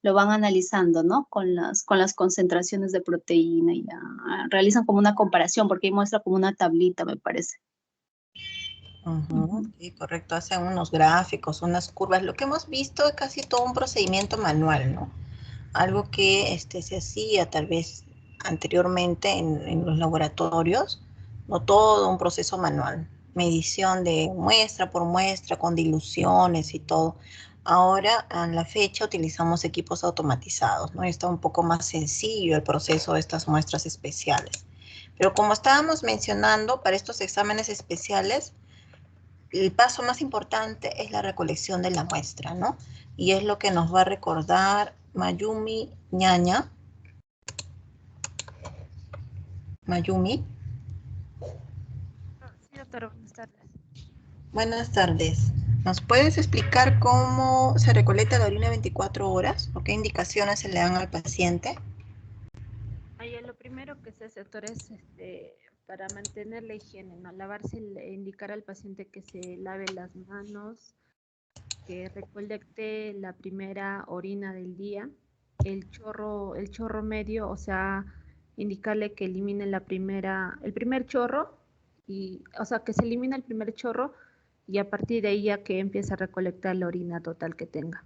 lo van analizando, ¿no? Con las concentraciones de proteína y ya realizan como una comparación, porque ahí muestra como una tablita, me parece.
Sí, correcto, hacen unos gráficos, unas curvas. Lo que hemos visto es casi todo un procedimiento manual, ¿no? Algo que se hacía tal vez anteriormente en los laboratorios, no todo un proceso manual. Medición de muestra por muestra, con diluciones y todo. Ahora, a la fecha, utilizamos equipos automatizados, ¿no? Está un poco más sencillo el proceso de estas muestras especiales. Pero como estábamos mencionando, para estos exámenes especiales, el paso más importante es la recolección de la muestra, ¿no? Y es lo que nos va a recordar Mayumi Ñaña. Mayumi.
Sí, doctora, buenas tardes.
Buenas tardes. ¿Nos puedes explicar cómo se recolecta la orina 24 horas? ¿O qué indicaciones se le dan al paciente?
Lo primero que se hace, doctora, es para mantener la higiene, ¿no? Lavarse, indicar al paciente que se lave las manos, que recolecte la primera orina del día, el chorro medio, o sea, indicarle que elimine el primer chorro, o sea, que se elimina el primer chorro y a partir de ahí ya que empieza a recolectar la orina total que tenga.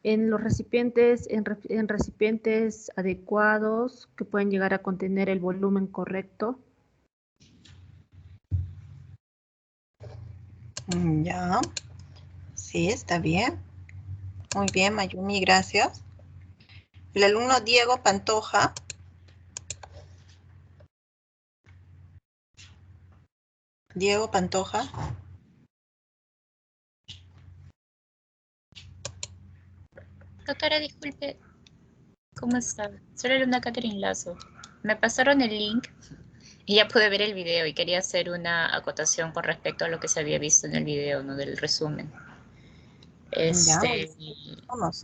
En los recipientes, en recipientes adecuados que pueden llegar a contener el volumen correcto.
Ya, sí, está bien. Muy bien, Mayumi, gracias. El alumno Diego Pantoja. Diego Pantoja.
Doctora, disculpe, ¿cómo está? Soy la alumna Catherine Lazo. Me pasaron el link y ya pude ver el video y quería hacer una acotación con respecto a lo que se había visto en el video, ¿no? Del resumen.
Ya, te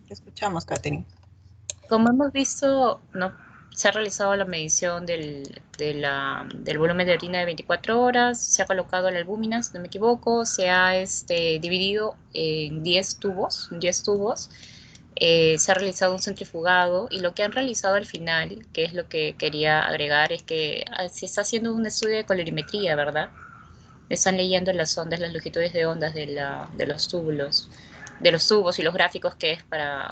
escuchamos, Catherine.
Como hemos visto, ¿no? Se ha realizado la medición del volumen de orina de 24 horas, se ha colocado la albúmina, si no me equivoco, se ha dividido en 10 tubos, se ha realizado un centrifugado y lo que han realizado al final, que es lo que quería agregar, es que se está haciendo un estudio de colorimetría, ¿verdad? Están leyendo las ondas, las longitudes de ondas de los tubos y los gráficos que es para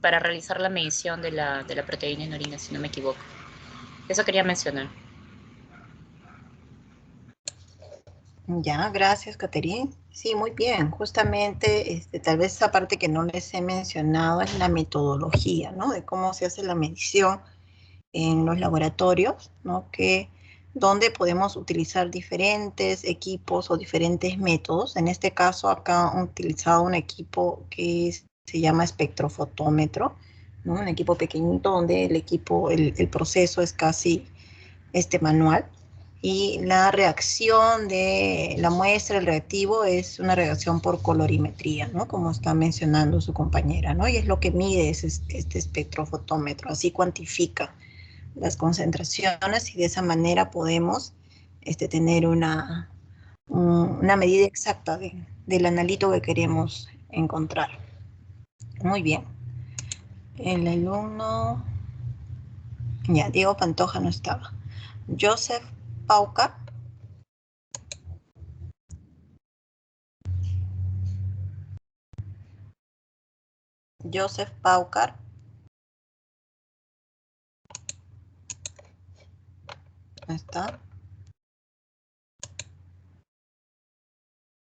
realizar la medición de la proteína en orina, si no me equivoco. Eso quería mencionar.
Ya, gracias, Catherine. Sí, muy bien. Justamente, tal vez esa parte que no les he mencionado es la metodología, ¿no? De cómo se hace la medición en los laboratorios, ¿no? Donde podemos utilizar diferentes equipos o diferentes métodos. En este caso, acá han utilizado un equipo que se llama espectrofotómetro, ¿no? Un equipo pequeñito donde el proceso es casi manual. Y la reacción de la muestra, el reactivo, es una reacción por colorimetría, ¿no? Como está mencionando su compañera, ¿no? Y es lo que mide este espectrofotómetro, así cuantifica las concentraciones y de esa manera podemos tener una medida exacta del analito que queremos encontrar. Muy bien. El alumno... Ya, Diego Pantoja no estaba. Joseph Paucar. Joseph Paucar. Ahí está.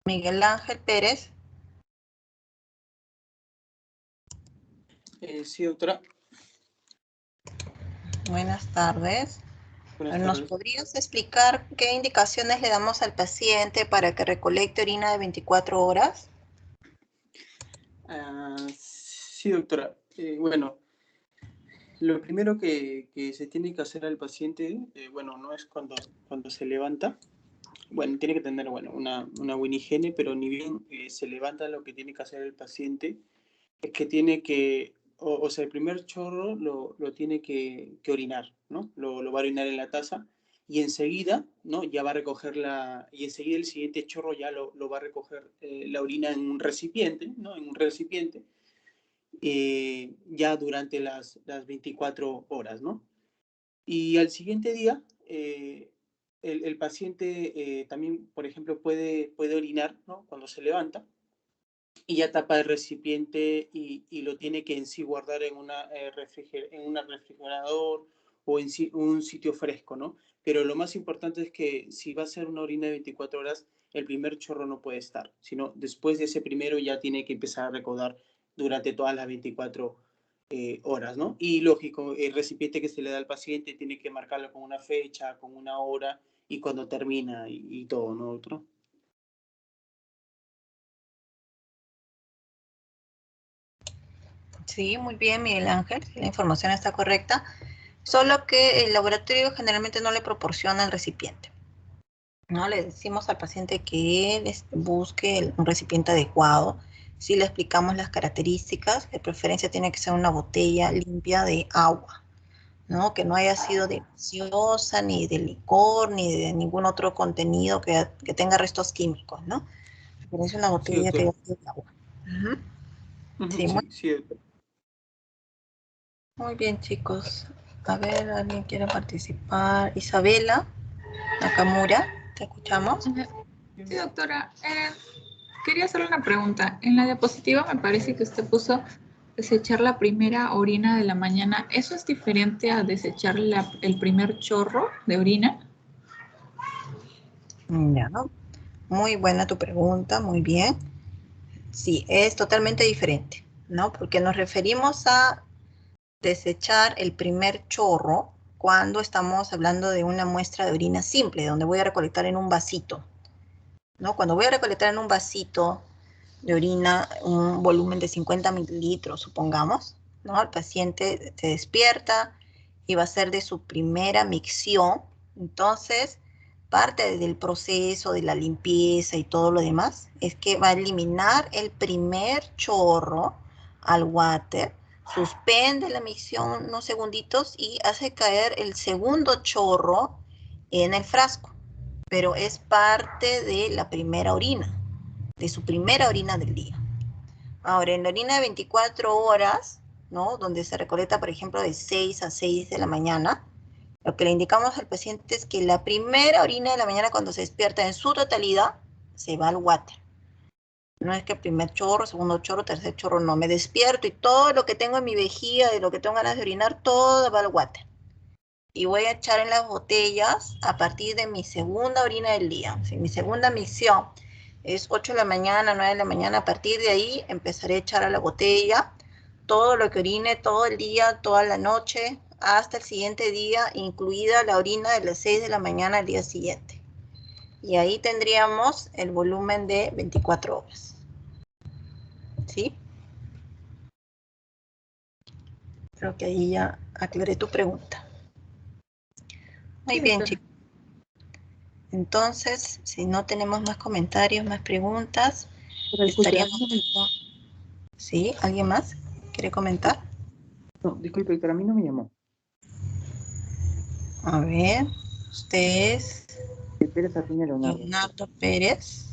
Miguel Ángel Pérez.
Sí, doctora.
Buenas tardes.
Buenas
¿Nos
tardes.
podrías explicar qué indicaciones le damos al paciente para que recolecte orina de 24 horas?
Sí, doctora. Bueno, lo primero que se tiene que hacer al paciente, bueno, no es cuando se levanta. Bueno, tiene que tener, bueno, una buena higiene, pero ni bien se levanta, lo que tiene que hacer el paciente es que tiene que, o sea, el primer chorro lo tiene que orinar, ¿no? Lo va a orinar en la taza y enseguida, ¿no? Ya va a recoger y enseguida el siguiente chorro ya lo va a recoger la orina en un recipiente, ¿no? En un recipiente, ya durante las 24 horas, ¿no? Y al siguiente día, el paciente también, por ejemplo, puede orinar, ¿no? Cuando se levanta, y ya tapa el recipiente y lo tiene que en sí guardar en un refrigerador o en un sitio fresco, ¿no? Pero lo más importante es que si va a ser una orina de 24 horas, el primer chorro no puede estar, sino después de ese primero ya tiene que empezar a recaudar durante todas las 24 horas, ¿no? Y lógico, el recipiente que se le da al paciente tiene que marcarlo con una fecha, con una hora y cuando termina y todo, ¿no, doctor?
Sí, muy bien, Miguel Ángel. La información está correcta. Solo que el laboratorio generalmente no le proporciona el recipiente, ¿no? Le decimos al paciente que él busque un recipiente adecuado. Si le explicamos las características, de preferencia tiene que ser una botella limpia de agua, ¿no? Que no haya sido de gaseosa, ni de licor, ni de ningún otro contenido que tenga restos químicos, ¿no? Es una
Sí,
botella que haya
doctor.
sido de agua.
Sí, sí, doctor.
Muy bien, chicos. A ver, ¿alguien quiere participar? Isabela Nakamura, ¿te escuchamos?
Sí, doctora. Quería hacerle una pregunta. En la diapositiva me parece que usted puso desechar la primera orina de la mañana. ¿Eso es diferente a desechar el primer chorro de orina?
Ya, muy buena tu pregunta, muy bien. Sí, es totalmente diferente, ¿no? Porque nos referimos a desechar el primer chorro cuando estamos hablando de una muestra de orina simple, donde voy a recolectar en un vasito, ¿no? Cuando voy a recolectar en un vasito de orina un volumen de 50 mililitros, supongamos, ¿no? El paciente se despierta y va a ser de su primera micción. Entonces, parte del proceso de la limpieza y todo lo demás es que va a eliminar el primer chorro al water, suspende la micción unos segunditos y hace caer el segundo chorro en el frasco, pero es parte de la primera orina, de su primera orina del día. Ahora, en la orina de 24 horas, ¿no? Donde se recolecta, por ejemplo, de 6 a 6 de la mañana, lo que le indicamos al paciente es que la primera orina de la mañana, cuando se despierta en su totalidad, se va al water. No es que primer chorro, segundo chorro, tercer chorro, no. Me despierto y todo lo que tengo en mi vejiga, de lo que tengo ganas de orinar, todo va al water. Y voy a echar en las botellas a partir de mi segunda orina del día, o sea, mi segunda micción. es 8 de la mañana, 9 de la mañana, a partir de ahí empezaré a echar a la botella todo lo que orine todo el día, toda la noche, hasta el siguiente día, incluida la orina de las 6 de la mañana al día siguiente. Y ahí tendríamos el volumen de 24 horas. ¿Sí? Creo que ahí ya aclaré tu pregunta. Muy bien, chicos. Entonces, si no tenemos más comentarios, más preguntas, estaríamos... ¿Sí? ¿Alguien más quiere comentar?
No, disculpe, pero a mí no me llamó.
A ver, usted es...
Pérez Arpiña Leonardo.
Leonardo Pérez.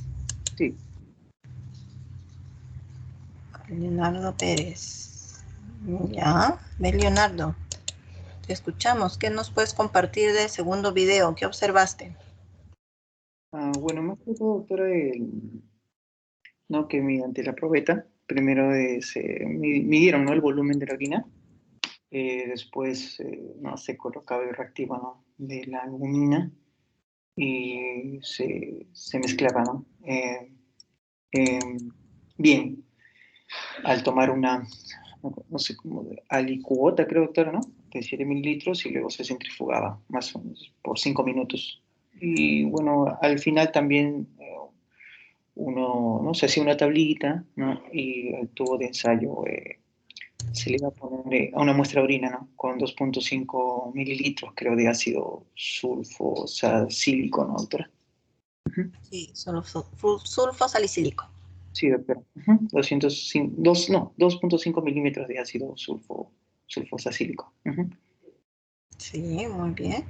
Sí.
Leonardo Pérez. Ya, ve Leonardo. Te escuchamos. ¿Qué nos puedes compartir del segundo video? ¿Qué observaste?
Bueno, más que todo, doctora, ¿no? Que mediante la probeta, primero se midieron, ¿no? El volumen de la orina, después no, se colocaba el reactivo, ¿no? De la albumina y se mezclaba, ¿no? Bien, al tomar una, no sé cómo, alicuota, creo, doctora, ¿no? De 7 mililitros y luego se centrifugaba, más o menos, por 5 minutos. Y bueno, al final también uno, ¿no? Se hacía una tablita, ¿no? Y el tubo de ensayo se le iba a poner a una muestra de orina, ¿no? Con 2.5 mililitros, creo, de ácido sulfosacílico, ¿no, doctora?
Sí, sulfo salicílico.
Sí, doctora. 2.5 milímetros de ácido sulfosacílico.
Sí, muy bien.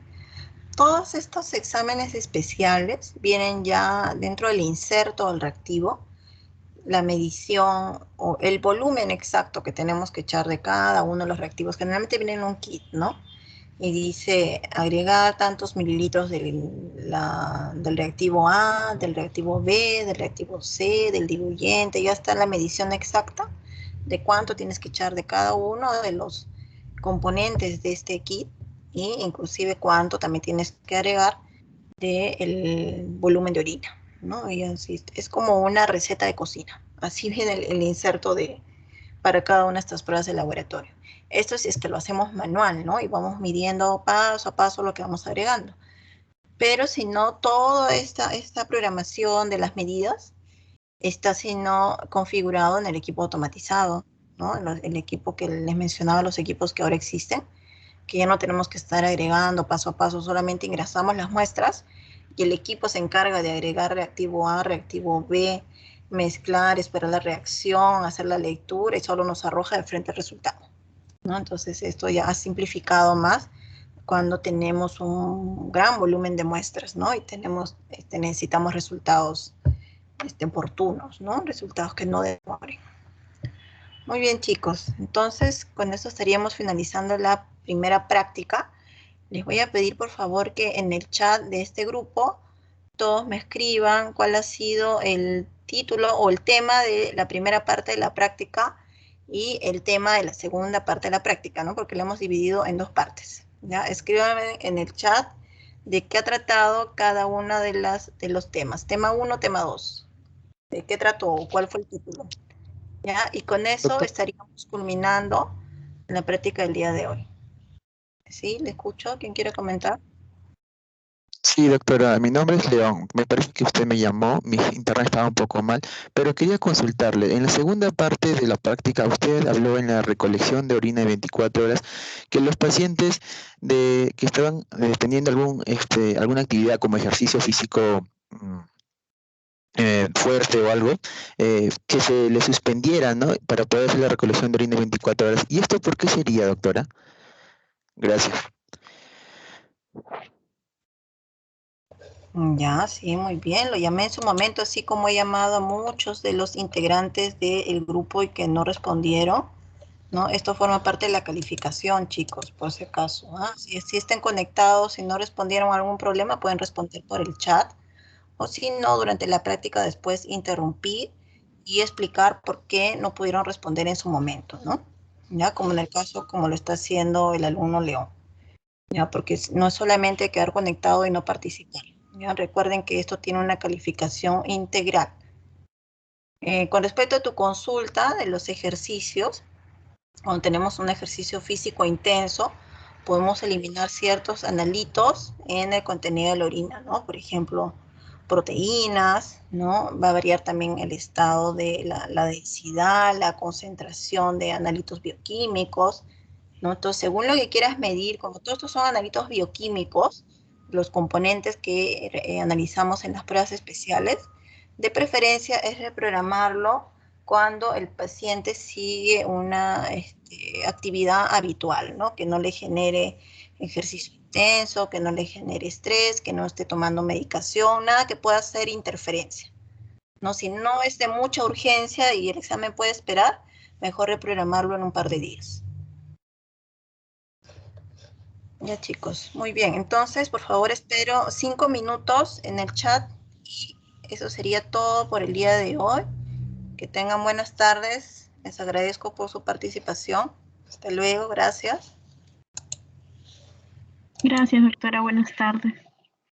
Todos estos exámenes especiales vienen ya dentro del inserto del reactivo, la medición o el volumen exacto que tenemos que echar de cada uno de los reactivos. Generalmente viene en un kit, ¿no? Y dice agregar tantos mililitros del reactivo A, del reactivo B, del reactivo C, del diluyente. Ya está la medición exacta de cuánto tienes que echar de cada uno de los componentes de este kit, y inclusive cuánto también tienes que agregar del volumen de orina, ¿no? Y así, es como una receta de cocina. Así viene el inserto para cada una de estas pruebas de laboratorio. Esto es que lo hacemos manual, ¿no? Y vamos midiendo paso a paso lo que vamos agregando. Pero si no, toda esta programación de las medidas está siendo configurado en el equipo automatizado, ¿no? El equipo que les mencionaba, los equipos que ahora existen, que ya no tenemos que estar agregando paso a paso, solamente ingresamos las muestras y el equipo se encarga de agregar reactivo A, reactivo B, mezclar, esperar la reacción, hacer la lectura y solo nos arroja de frente el resultado, ¿no? Entonces esto ya ha simplificado más cuando tenemos un gran volumen de muestras, ¿no? Y necesitamos resultados oportunos, ¿no? Resultados que no demoren. Muy bien, chicos. Entonces, con esto estaríamos finalizando la primera práctica. Les voy a pedir, por favor, que en el chat de este grupo todos me escriban cuál ha sido el título o el tema de la primera parte de la práctica y el tema de la segunda parte de la práctica, ¿no? Porque lo hemos dividido en dos partes, ¿ya? Escríbanme en el chat de qué ha tratado cada uno de los temas. Tema 1, tema 2. ¿De qué trató o cuál fue el título? ¿Ya? Y con eso estaríamos culminando la práctica del día de hoy. ¿Sí? ¿Le escucho? ¿Quién quiere comentar?
Sí, doctora, mi nombre es León. Me parece que usted me llamó, mi internet estaba un poco mal, pero quería consultarle. En la segunda parte de la práctica, usted habló en la recolección de orina de 24 horas que los pacientes que estaban teniendo alguna actividad como ejercicio físico fuerte o algo, que se le suspendiera, ¿no? Para poder hacer la recolección de orina de 24 horas. ¿Y esto por qué sería, doctora? Gracias.
Ya, sí, muy bien. Lo llamé en su momento, así como he llamado a muchos de los integrantes del grupo y que no respondieron, ¿no? Esto forma parte de la calificación, chicos, por si acaso, ¿ah? Si estén conectados y no respondieron a algún problema, pueden responder por el chat. O si no, durante la práctica después interrumpir y explicar por qué no pudieron responder en su momento, ¿no? Ya, como en el caso, como lo está haciendo el alumno León. Ya, porque no es solamente quedar conectado y no participar. ¿Ya? Recuerden que esto tiene una calificación integral, Con respecto a tu consulta de los ejercicios, cuando tenemos un ejercicio físico intenso, podemos eliminar ciertos analitos en el contenido de la orina, ¿no? Por ejemplo, proteínas, ¿no? Va a variar también el estado de la densidad, la concentración de analitos bioquímicos, ¿no? Entonces, según lo que quieras medir, como todos estos son analitos bioquímicos, los componentes que analizamos en las pruebas especiales, de preferencia es reprogramarlo cuando el paciente sigue una actividad habitual, ¿no? Que no le genere ejercicio intenso, que no le genere estrés, que no esté tomando medicación, nada que pueda hacer interferencia, ¿no? Si no es de mucha urgencia y el examen puede esperar, mejor reprogramarlo en un par de días. Ya, chicos, muy bien. Entonces, por favor, espero 5 minutos en el chat y eso sería todo por el día de hoy. Que tengan buenas tardes. Les agradezco por su participación. Hasta luego. Gracias.
Gracias, doctora. Buenas tardes.